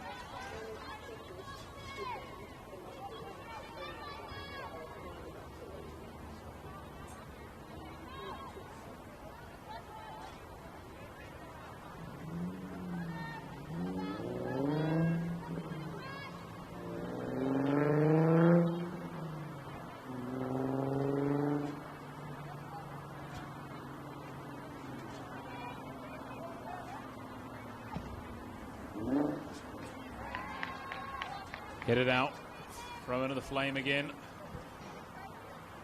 Get it out. Throw into the Flame again.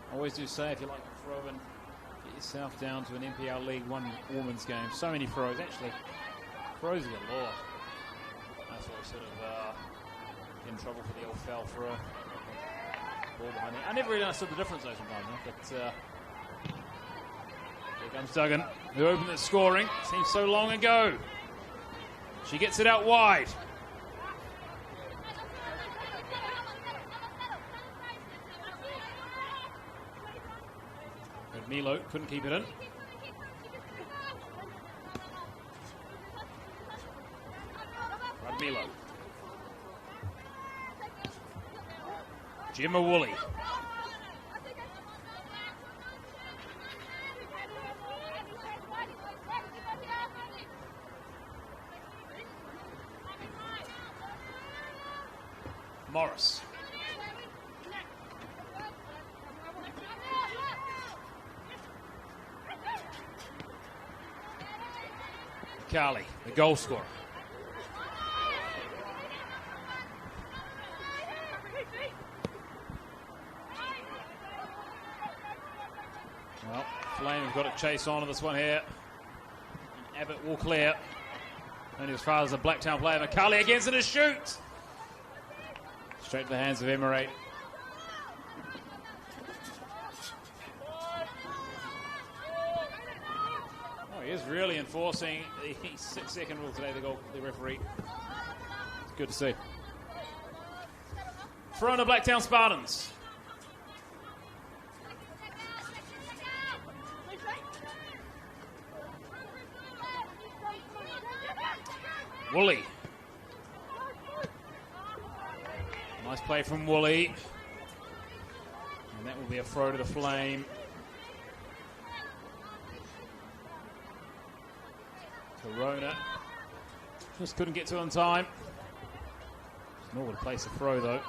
I always do say, if you like to throw in, get yourself down to an NPL League One women's game. So many throws. Actually, throws are galore. That's why I sort of in trouble for the old foul throw. Ball behind me. I never really understood the difference though sometimes, but here comes Duggan, who opened the scoring. Seems so long ago. She gets it out wide. Milo couldn't keep it in. Milo. Jimma Woolley. Morris. Carly, the goal scorer. Well, Flame have got to chase on to this one here. Abbott will clear. Only as far as the Blacktown player. McCarley against it to shoot. Straight to the hands of Emirate. Oh, he is really enforcing the 6-second rule today, the referee. It's good to see. Throw on the Blacktown Spartans. Woolley. Nice play from Woolley. And that will be a throw to the Flame. Corona. Just couldn't get to it in time. Nor would place a throw though.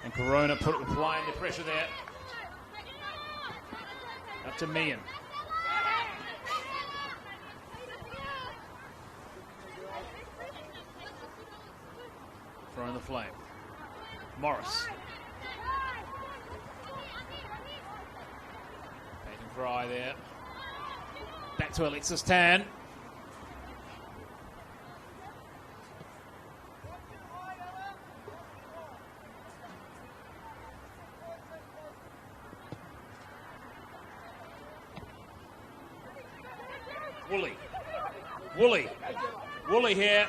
And Corona applying the pressure there. Up to Meehan. Throwing the Flame. Morris. Peyton Fry there. Back to Alexis Tan. Woolley. Woolley. Woolley here.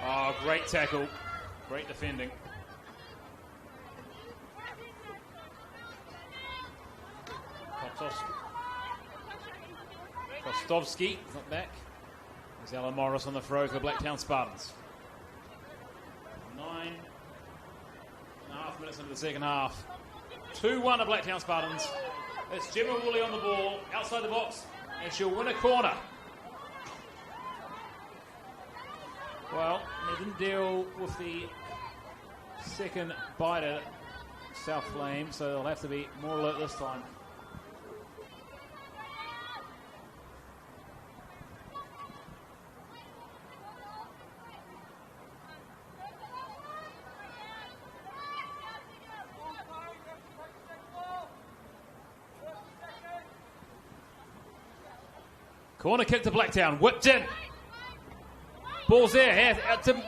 Oh, great tackle. Great defending. Kostovsky not back. There's Alan Morris on the throw for the Blacktown Spartans. 9.5 minutes into the second half. 2-1 to Blacktown Spartans. It's Jimma Woolley on the ball, outside the box, and she'll win a corner. Well, they didn't deal with the second bite at South Flame, so they'll have to be more alert this time. Corner kick to Blacktown, whipped in. Ball's there, out to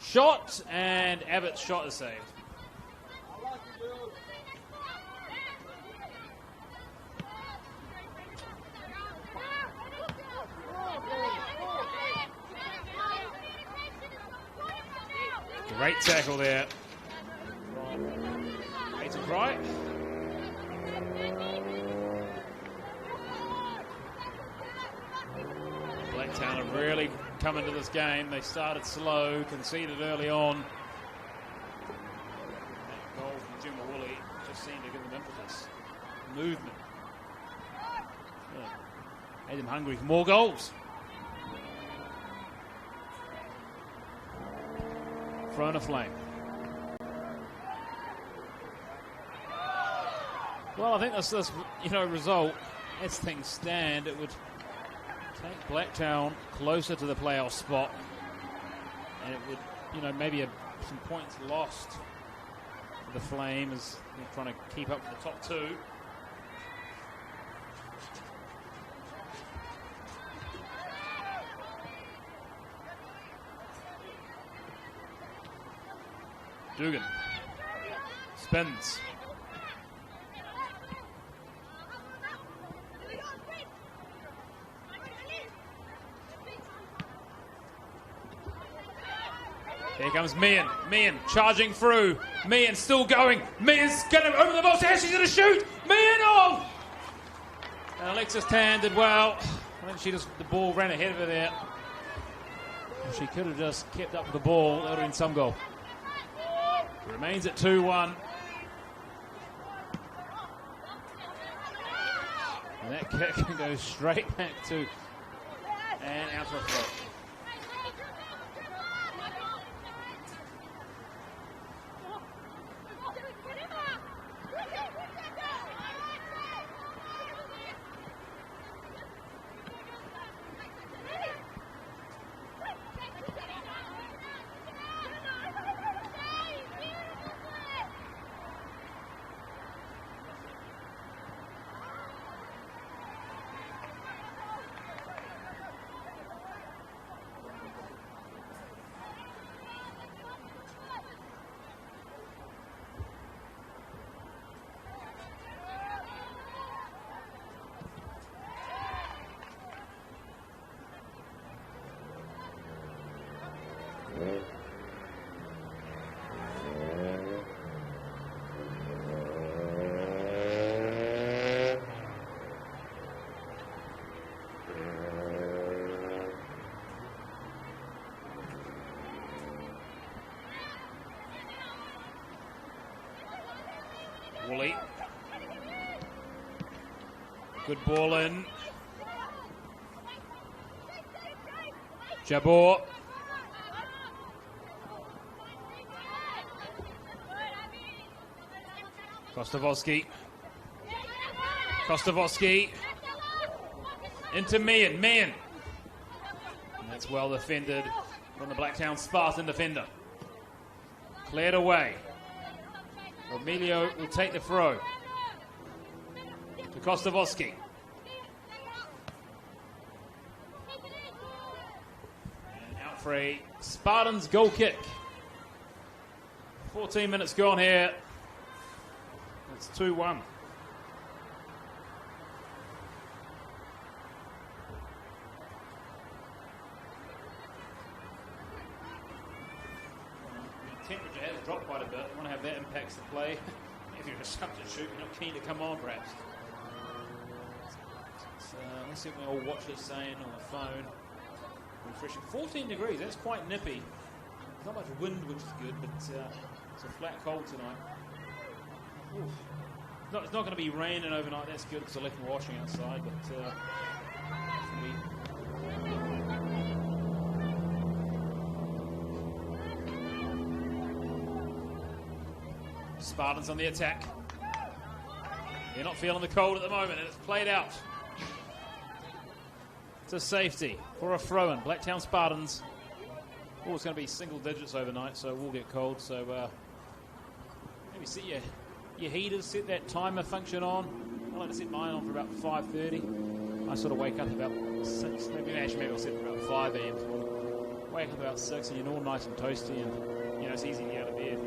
shot, and Abbott's shot is saved. Great tackle there from Peyton Fry. Blacktown have really come into this game. They started slow, conceded early on. That goal from Jimma Woolley just seemed to give them impetus, movement. Yeah. Made them hungry for more goals. Thrown a Flame. Well, I think this result, as things stand, it would take Blacktown closer to the playoff spot, and it would, maybe some points lost for the Flame as they're trying to keep up with the top two. Dugan spins. Here comes Meehan. Meehan charging through. Meehan still going. Meehan's going to over the box. She's going to shoot. Meehan off. And Alexis Tan did well. I think the ball ran ahead of her there. If she could have just kept up with the ball, that would have been some goal. Remains at 2-1. And that kick goes straight back to and out for a throw. Woolley. Good ball in. Jabor. Kostovoski. Kostovoski. Into Meehan. Meehan. And that's well defended from the Blacktown Spartan defender. Cleared away. Emilio will take the throw to Kostovoski. And out for a Spartans goal kick. 14 minutes gone here. It's 2-1. Temperature has dropped quite a bit. You want to have that impacts the play. If you're a substitute, you're not keen to come on, perhaps. Let's see if we all watch this saying on the phone. Refreshing. 14 degrees, that's quite nippy. There's not much wind, which is good, but it's a flat cold tonight. Oof. It's not going to be raining overnight, that's good because I left them washing outside, but it's going to be. Spartans on the attack. They're not feeling the cold at the moment, and it's played out to safety for a throw-in. Blacktown Spartans. Oh, it's going to be single digits overnight, so we'll get cold. So maybe set your heaters, set that timer function on. I like to set mine on for about 5:30. I sort of wake up about 6. Maybe I'll set it for about 5 a.m. So wake up about 6, and you're all nice and toasty, and it's easy to get out of bed.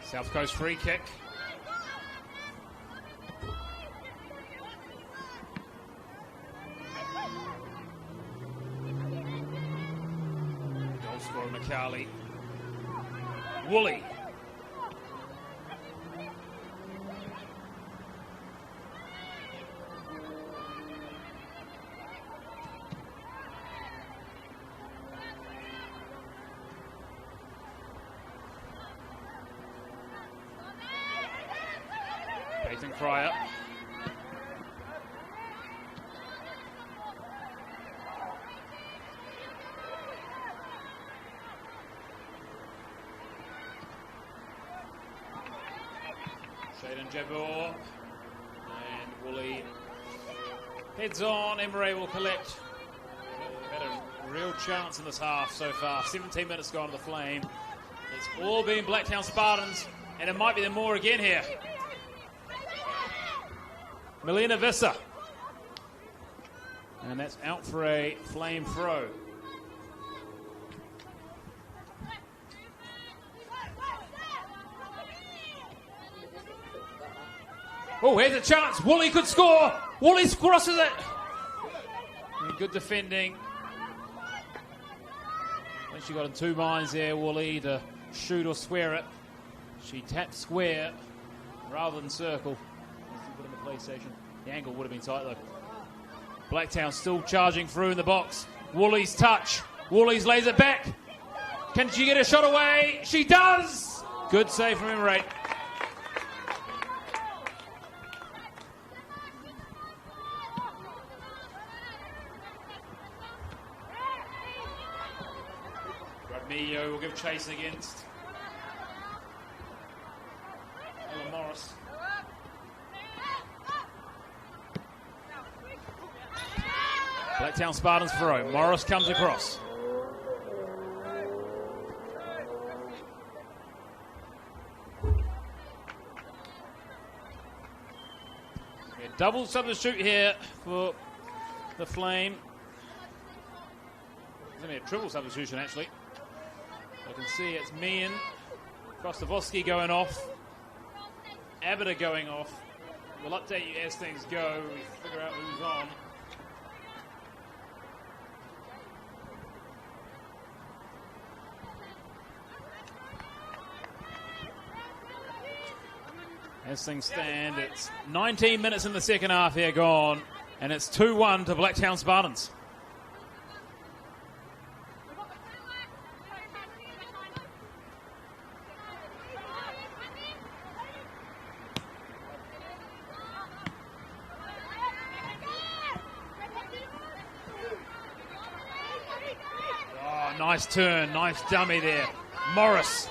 South Coast free kick. Goal scorer McCarley. Woolley. Peyton Cryer. Shaden Jabor. And Woolley heads on. Emery will collect. They've had a real chance in this half so far. 17 minutes gone to the Flame. It's all been Blacktown Spartans, and it might be the more again here. Melina Visser. And that's out for a Flame throw. Oh, here's a chance. Woolley could score. Woolley crosses it. And good defending. I think she got in two minds there, Woolley, to shoot or square it. She tapped square rather than circle. Put in the PlayStation. The angle would have been tight though. Blacktown still charging through in the box. Woolley's touch. Woolley's lays it back. Can she get a shot away? She does. Good save from Emery. Rodmillo will give chase against Ella Morris. Blacktown Spartans throw. Morris comes across. Double substitute here for the Flame. It's going to be a triple substitution, actually. I can see it's Meehan, Kostovsky going off, Abita going off. We'll update you as things go. We figure out who's on. As things stand, it's 19 minutes in the second half here gone, and it's 2-1 to Blacktown Spartans. Oh, nice turn, nice dummy there. Morris.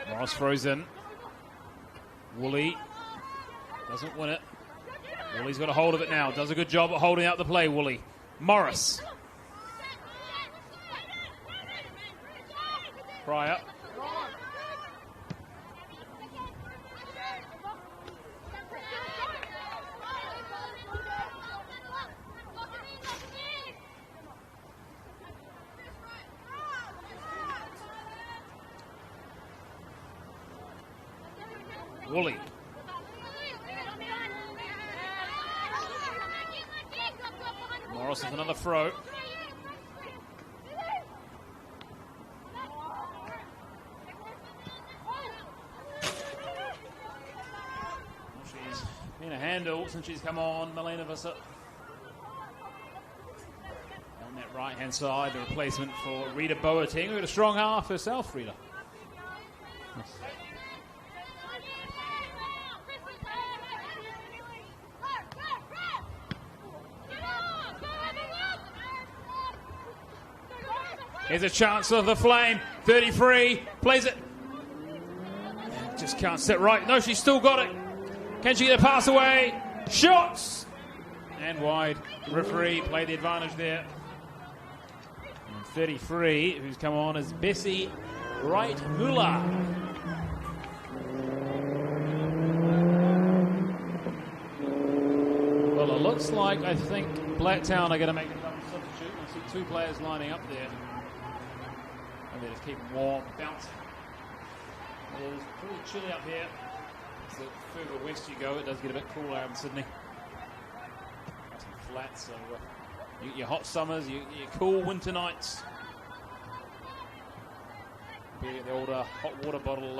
Morris throws in. Woolley doesn't win it. Woolley's got a hold of it now. Does a good job at holding out the play, Woolley. Morris. Pryor. Woolley. Morris with another throw. She's been a handle since she's come on, Melina Visser. On that right-hand side, the replacement for Rita Boateng, who had a strong half herself, Rita. Here's a chance of the Flame. 33. Plays it. Just can't sit right. No, she's still got it. Can she get a pass away? Shots! And wide. The referee played the advantage there. And 33, who's come on, is Bessie Wright-Muller. Well, it looks like, I think, Blacktown are going to make a double substitute. I see two players lining up there. And they just keep them warm, bouncing. It's pretty chilly up here. So the further west you go, it does get a bit cooler out in Sydney. Nice and flat, so you get your hot summers, your cool winter nights. Better get the old hot water bottle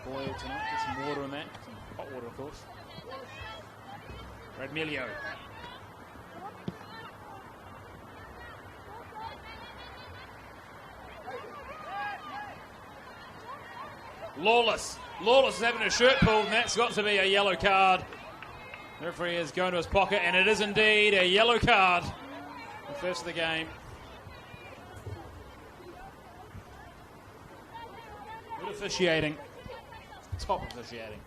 boiled tonight. Get some water in that. Some hot water, of course. Radmilio. Lawless. Lawless is having a shirt pulled, and that's got to be a yellow card. The referee is going to his pocket, and it is indeed a yellow card. The first of the game. Officiating. Top officiating.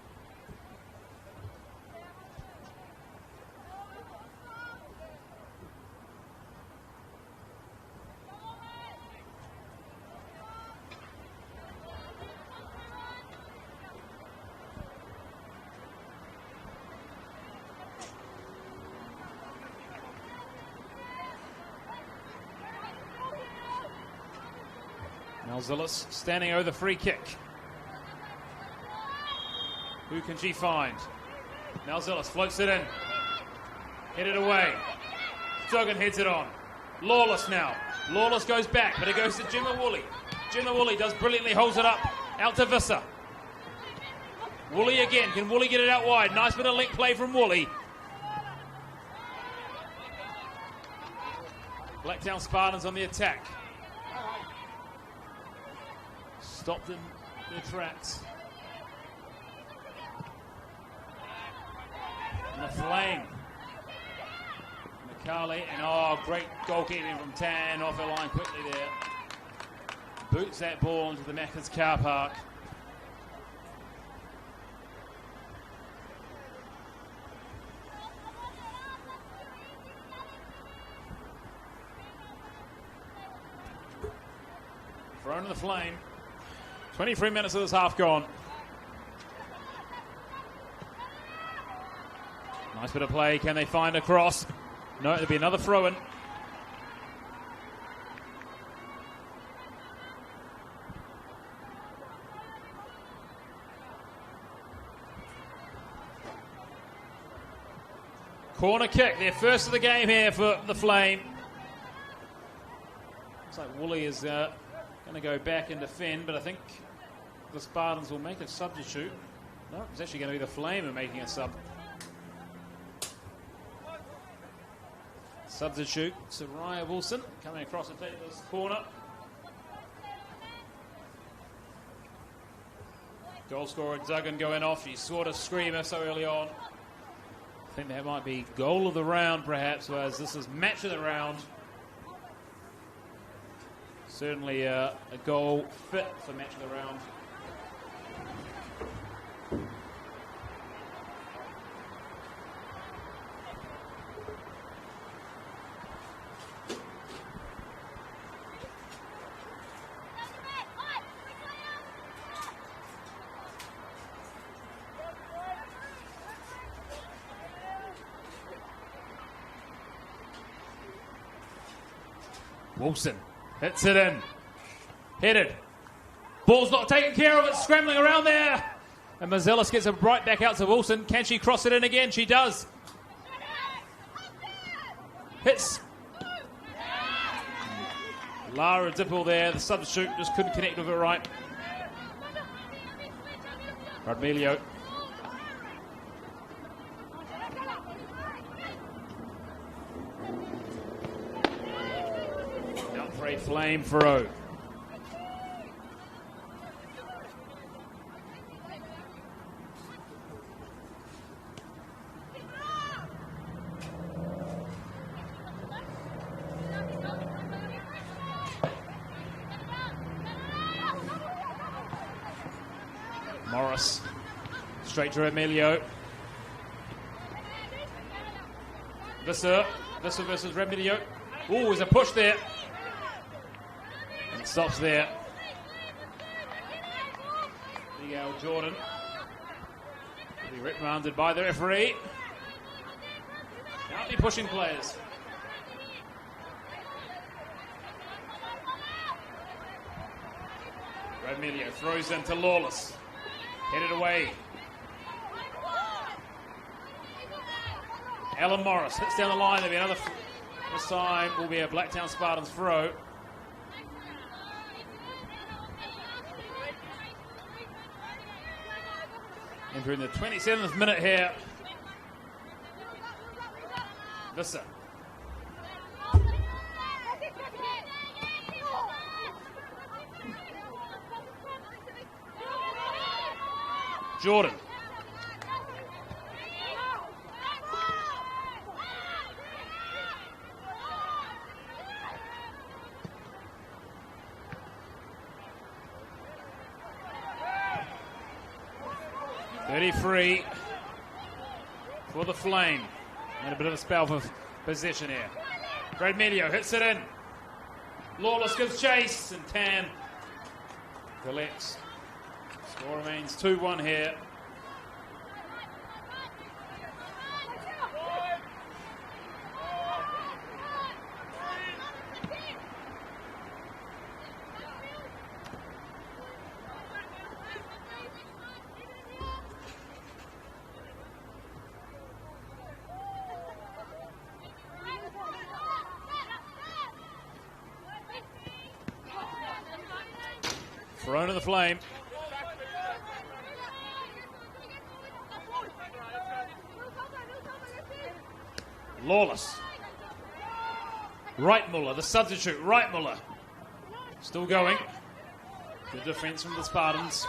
Malzillis standing over the free kick. Who can she find? Malzillis floats it in. Headed away. Duggan heads it on. Lawless now. Lawless goes back, but it goes to Gemma Woolley. Gemma Woolley does brilliantly, holds it up. Out to Visser. Woolley again. Can Woolley get it out wide? Nice bit of link play from Woolley. Blacktown Spartans on the attack. Stopped in their tracks. And the flame. McCarley, and great goalkeeping from Tan off her line quickly there. Boots that ball into the Macca's car park. Thrown to the flame. 23 minutes of this half gone. Nice bit of play. Can they find a cross? No, there'll be another throw-in. Corner kick, their first of the game here for the Flame. Looks like Woolley is going to go back and defend, but I think the Spartans will make a substitute. No, it's actually going to be the Flame who are making a sub. Substitute, Soraya Wilson coming across and take this corner. Goal scorer Duggan going off. She scored a screamer so early on. I think that might be goal of the round perhaps, whereas this is match of the round. Certainly a goal fit for match of the round. Wilson hits it in. Headed. Ball's not taken care of. It's scrambling around there. And Mazelis gets it right back out to Wilson. Can she cross it in again? She does. Hits. Lara Dipple there. The substitute just couldn't connect with it right. Rodmilio. Flame throw. Morris straight to Emilio. Visser versus Remilio. Ooh, there's a push there. Stops there. Miguel Jordan will be reprimanded by the referee. Can't be pushing players. Romilio throws into Lawless. Headed away. Alan Morris hits down the line. There'll be another. This time will be a Blacktown Spartans throw. Entering the 27th minute here. Visser. Jordan. 33 for the Flame. And a bit of a spell for possession here. Brad Melio hits it in. Lawless gives chase, and Tan collects. Score remains 2-1 here. Thrown to the Flame. Lawless. Reitmuller, the substitute. Reitmuller. Still going. Good defense from the Spartans.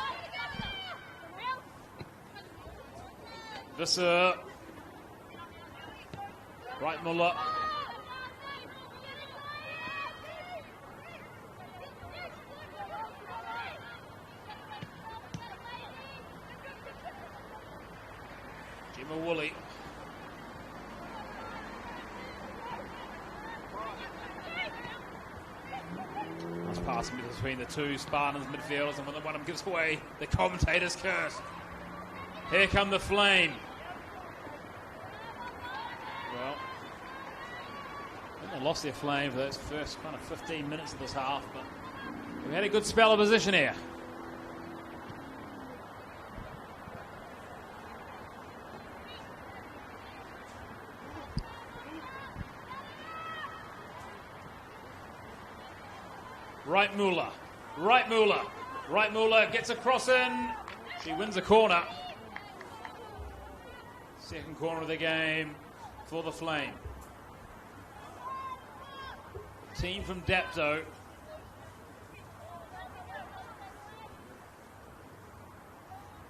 Visser. Reitmuller. Woolley. Nice pass between the two Spartans midfielders, and when one of them gives away, the commentator's curse. Here come the Flame. Well, I think they lost their Flame for those first kind of 15 minutes of this half, but we've had a good spell of position here. Reitmuller gets a cross in. She wins a corner. Second corner of the game for the Flame. Team from Dapto.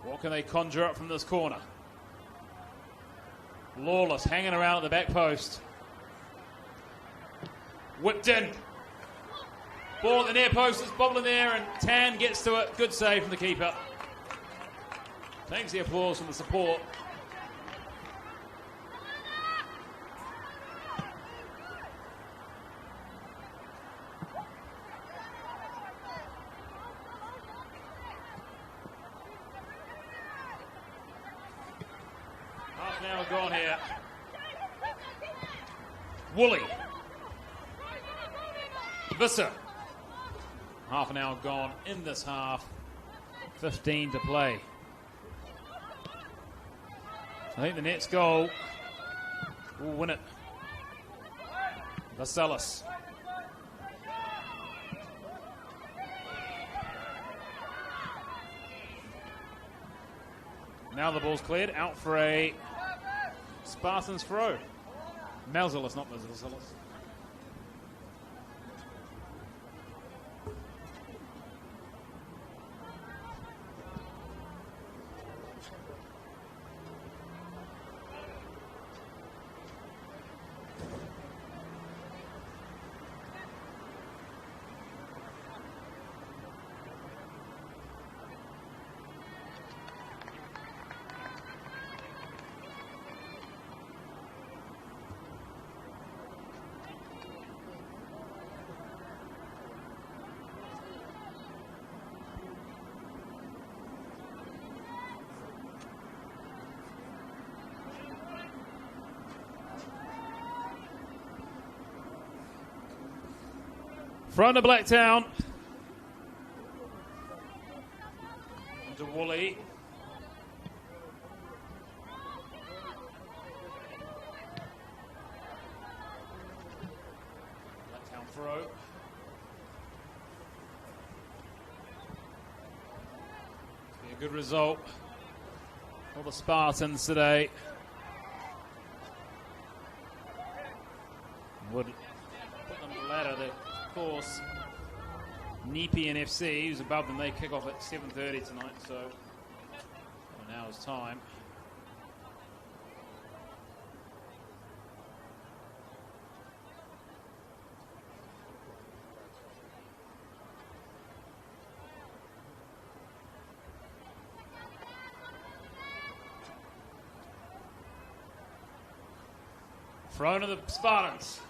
What can they conjure up from this corner? Lawless hanging around at the back post. Whipped in. Ball at the near post, it's bobbling there, and Tan gets to it. Good save from the keeper. Thanks the applause from the support. Half an hour gone here. Woolley. Visser. Half an hour gone in this half. 15 to play. I think the next goal will win it. Vaselis. Now the ball's cleared. Out for a Spartans throw. Vaselis, not Vaselis. Front of Blacktown. Into Woolley. Blacktown throw. Be a good result for the Spartans today. Would put them on the ladder. Of course, Nepean FC, who's above them, they kick off at 7:30 tonight, so an hour's time. Thrown to the Spartans.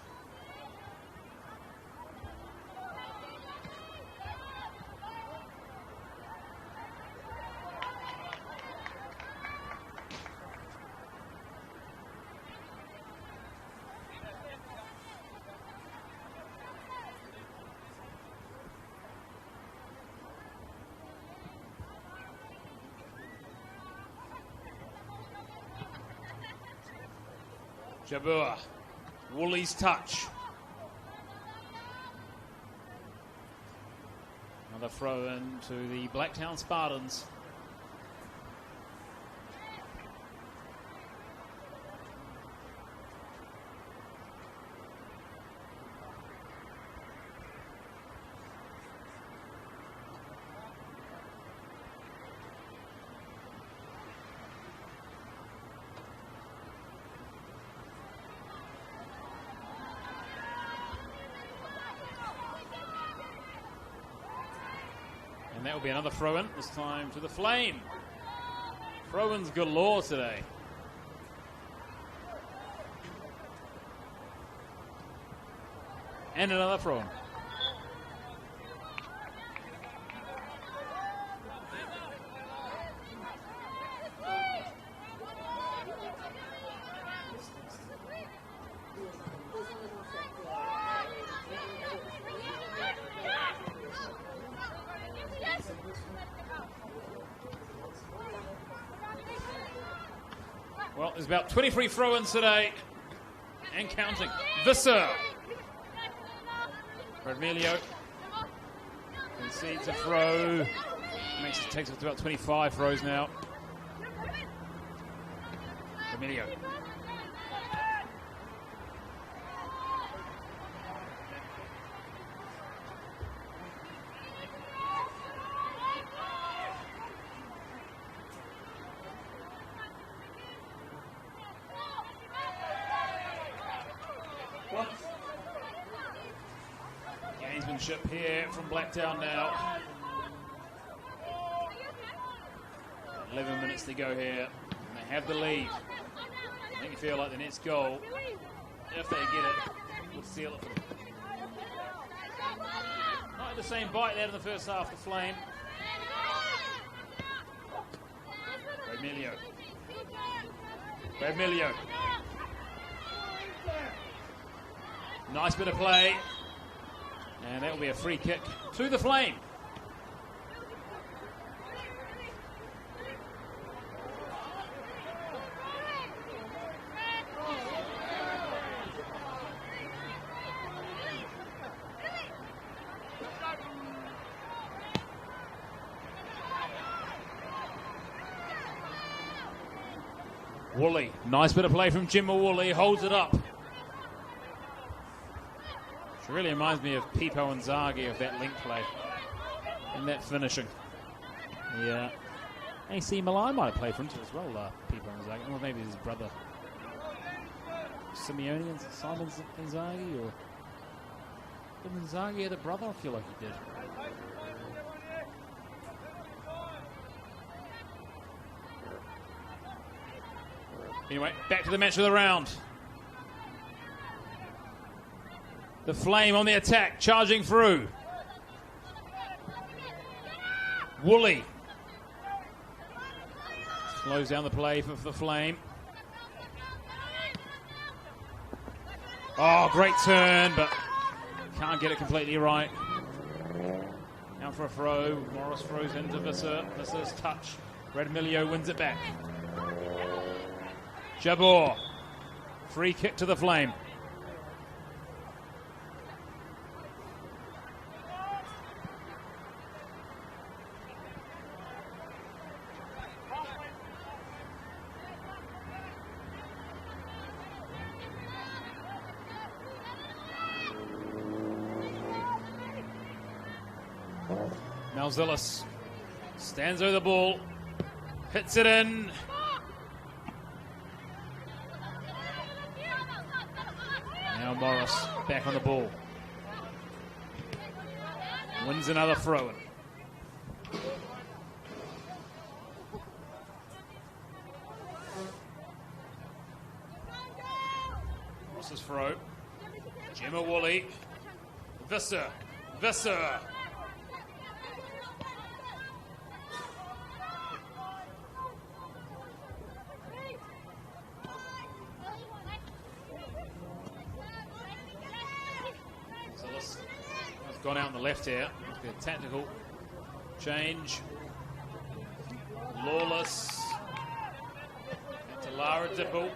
Jabur, Woolley's touch. Another throw in to the Blacktown Spartans. And that will be another throw-in, this time to the Flame. Throw-ins galore today. And another throw-in. Well, there's about 23 throw-ins today, and counting. Visser. Redmelio concedes a throw. Takes it to about 25 throws now. Redmelio. Gamesmanship here from Blacktown now. 11 minutes to go here, and they have the lead. I think you feel like the next goal, if they get it, will seal it for them. Not the same bite there in the first half, the Flame. Redmelio. Nice bit of play. And that will be a free kick to the Flame. Woolley, nice bit of play from Jim Woolley, holds it up. It really reminds me of Pipo and Zagi of that link play and that finishing. Yeah. AC Milan might have played for him too as well, Pipo and Zagi. Or maybe his brother Simeone and Simon Inzaghi, or did Inzaghi had a brother? I feel like he did. Anyway, back to the match of the round. The Flame on the attack, charging through. Woolley slows down the play for the Flame. Oh, great turn, but can't get it completely right. Now for a throw. Morris throws into Visser. Visser's touch. Redmelio wins it back. Jabor. Free kick to the Flame. Malzillis stands over the ball, hits it in. Now Morris back on the ball. Wins another throw-in. Morris's throw. Gemma Woolley. Visser. Visser. Has gone out on the left here. Must be a tactical change. Lawless. To Lara Dibble.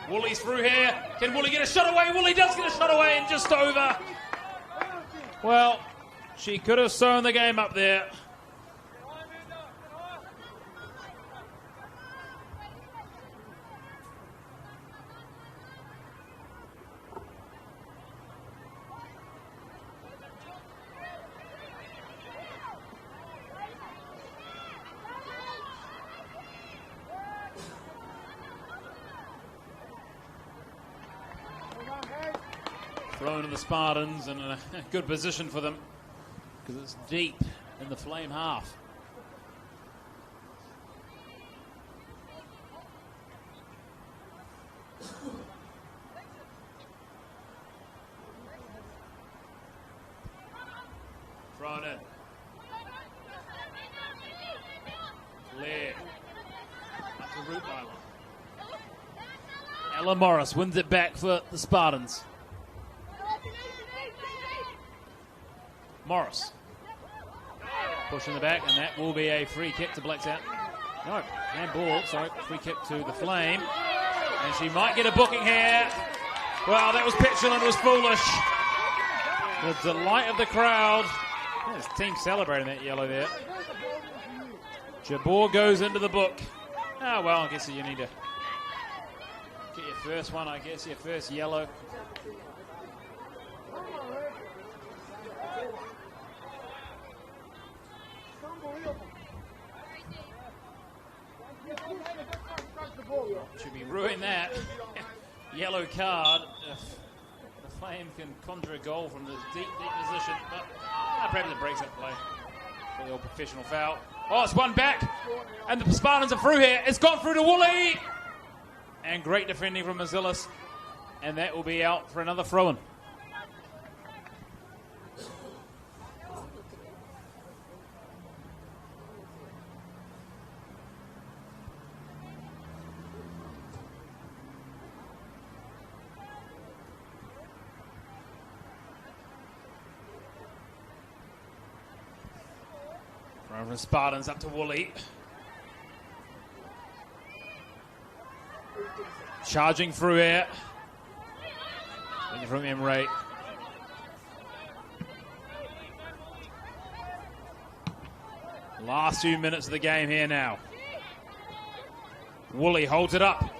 Woolley's through here. Can Woolley get a shot away? Woolley does get a shot away and just over. Well, she could have sewn the game up there. Thrown to the Spartans and a good position for them because it's deep in the Flame half. Thrown in. Blair. Up to Rootweiler. Ella Morris wins it back for the Spartans. Morris. Push in the back, and that will be a free kick to Blacktown. No, handball, sorry, free kick to the Flame. And she might get a booking here. Well, that was petulant, it was foolish. The delight of the crowd. There's team celebrating that yellow there. Jabor goes into the book. Ah, well, I guess you need to get your first one, I guess, your first yellow. Should be ruining that. Yellow card. The Flame can conjure a goal from this deep position, but perhaps it breaks up play. For the old professional foul. Oh, it's one back, and the Spartans are through here. It's gone through to Woolley, and great defending from Mazilis, and that will be out for another throw-in. From the Spartans up to Woolley. Charging through here. From Emre. Last few minutes of the game here now. Woolley holds it up.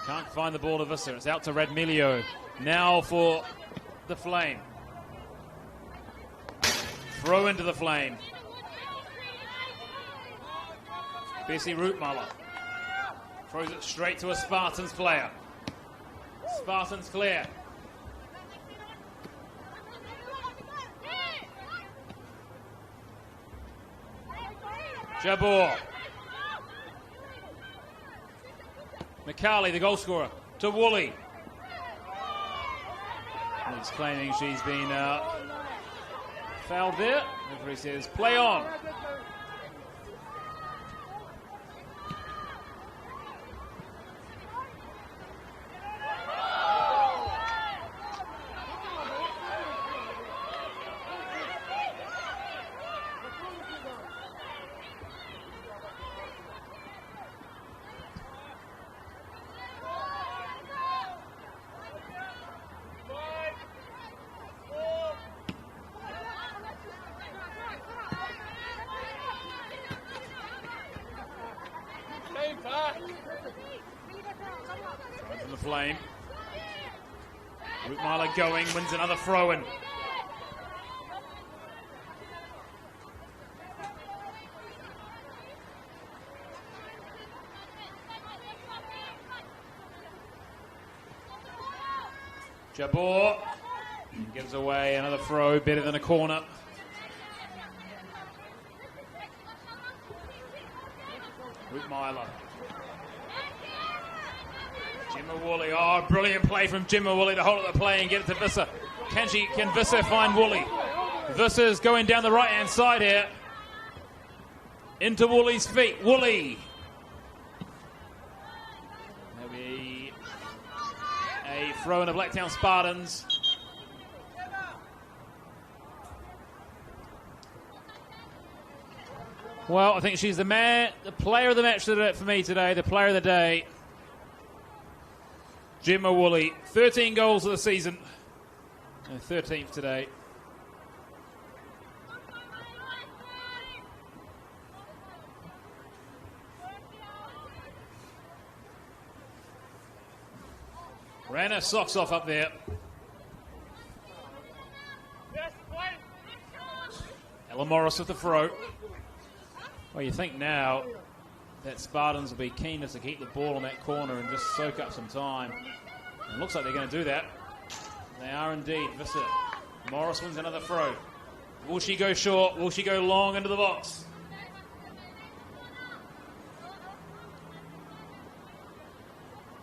Can't find the ball to Visser. It's out to Radmilio. Now for the Flame. Throw into the Flame. Bessie Rootmuller throws it straight to a Spartans player. Spartans clear. Jabor. McCarley, the goal scorer, to Woolley. He's claiming she's been fouled there. Referee says play on. From the Flame. Rootmala going, wins another throw-in. Jabor gives away another throw, better than a corner. Myler. Jimma Woolley. Oh, brilliant play from Jimma Woolley to hold up the play and get it to Visser. Can Visser find Woolley? Visser's going down the right-hand side here. Into Woolley's feet. Woolley. There'll be a throw in the Blacktown Spartans. Well, I think she's the player of the match for me today, the player of the day. Jimma Woolley, 13 goals of the season, and 13th today. Ran her socks off up there. Ella Morris with the throw. Well, you think now that Spartans will be keener to keep the ball in that corner and just soak up some time. And it looks like they're going to do that. They are indeed. Visser. Morris wins another throw. Will she go short? Will she go long into the box?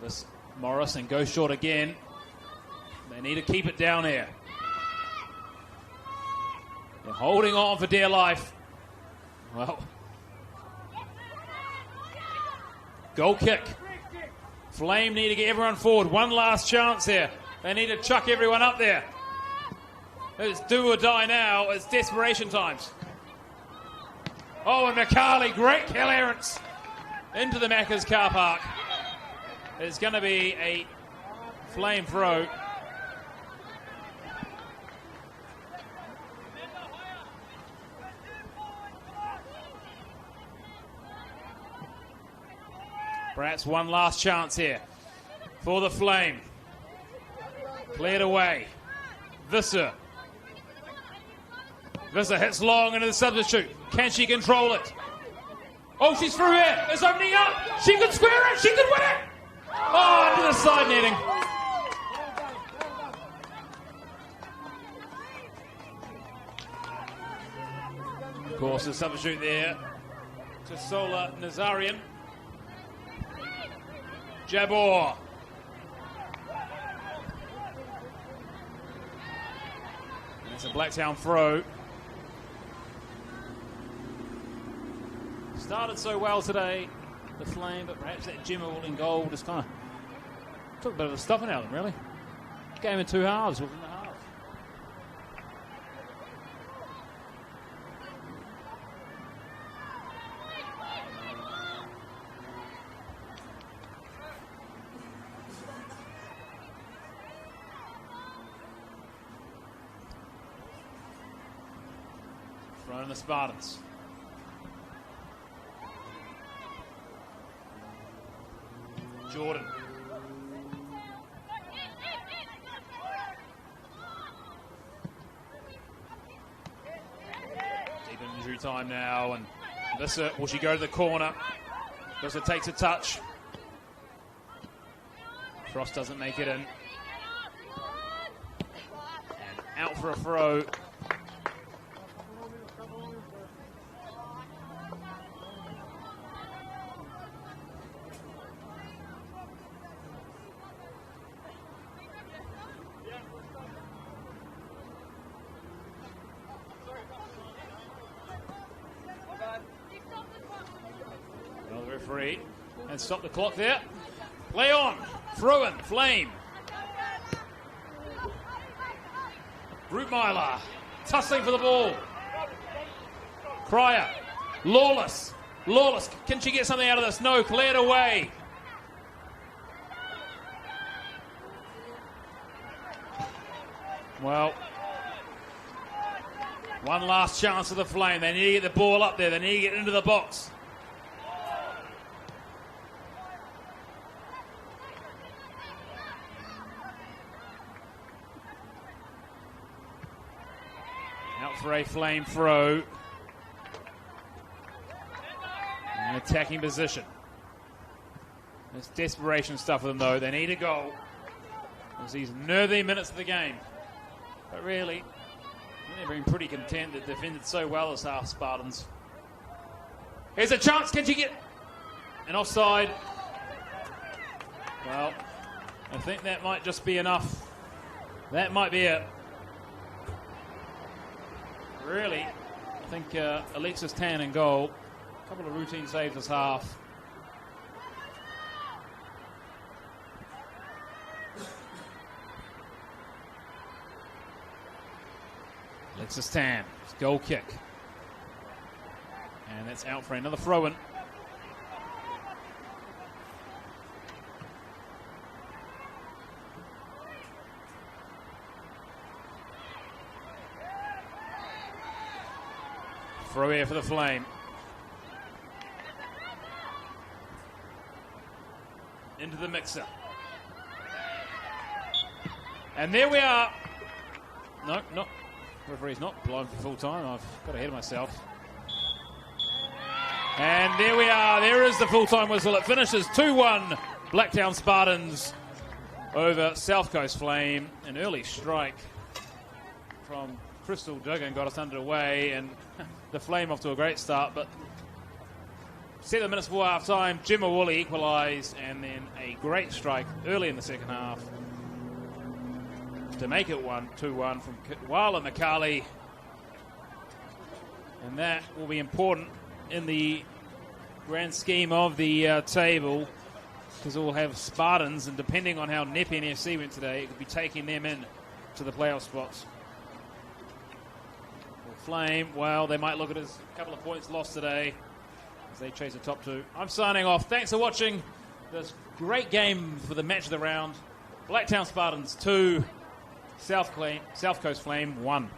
This Morris and go short again. They need to keep it down here. They're holding on for dear life. Well, goal kick. Flame need to get everyone forward. One last chance here. They need to chuck everyone up there. It's do or die now. It's desperation times. Oh, and McCarley, great clearance into the Macca's car park. It's going to be a Flame throw. Perhaps one last chance here for the Flame. Cleared away. Visser. Visser hits long into the substitute. Can she control it? Oh, she's through here. It's opening up. She could square it. She could win it. Oh, into the side netting. Of course, the substitute there to Sola Nazarian. Jabor. And it's a Blacktown throw. Started so well today, the Flame, but perhaps that Jimma Woolley goal just kind of took a bit of the stuffing out of them, really. Game in 2 halves within the half. Thrown in the Spartans. Jordan. Deep injury time now, and Visser, will she go to the corner? Visser takes a touch. Frost doesn't make it in. And out for a throw. Referee, and stop the clock there. Play on. Throw in. Flame. Rootmeiler tussling for the ball. Cryer. Lawless. Lawless. Can she get something out of this? No. Cleared away. Well, one last chance for the Flame. They need to get the ball up there. They need to get into the box. Out for a Flame throw. An attacking position. It's desperation stuff for them, though. They need a goal. It's these nervy minutes of the game. But really, they've been pretty content. They've defended so well as our Spartans. Here's a chance. Can she get... And offside. Well, I think that might just be enough. That might be it. Really, I think Alexis Tan in goal. A couple of routine saves this half. Alexis Tan, goal kick. And that's out for another throw-in. Throw here for the Flame. Into the mixer. And there we are. No. Referee's not blown for full time. I've got ahead of myself. And there we are. There is the full-time whistle. It finishes 2-1. Blacktown Spartans over South Coast Flame. An early strike from Crystal Duggan got us underway, and the Flame off to a great start. But 7 minutes before half-time, Gemma Woolley equalised, and then a great strike early in the second half to make it 2-1 from Wala McCarley. And that will be important in the grand scheme of the table, because we'll have Spartans, and depending on how Nepean FC went today, it could be taking them in to the playoff spots. Flame, well, they might look at it as a couple of points lost today as they chase the top two. I'm signing off. Thanks for watching this great game for the match of the round. Blacktown Spartans 2, South Coast Flame 1.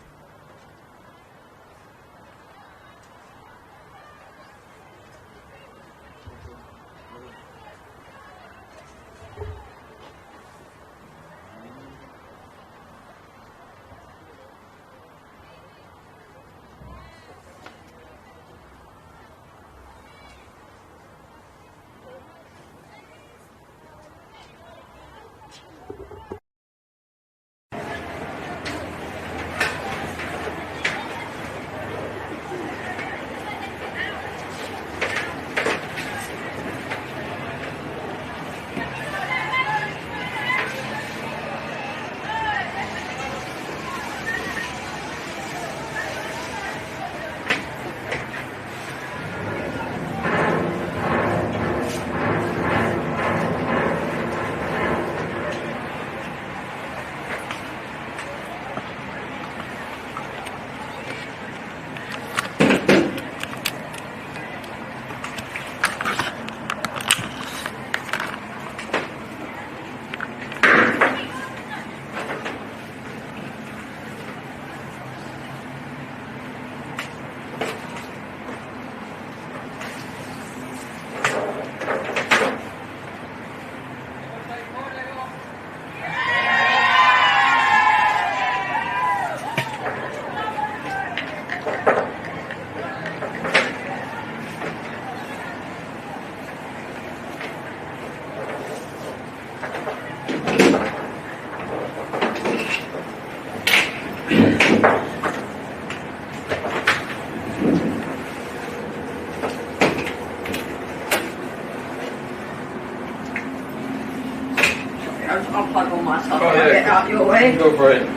I'll plug all my stuff and get out your way. Go for it.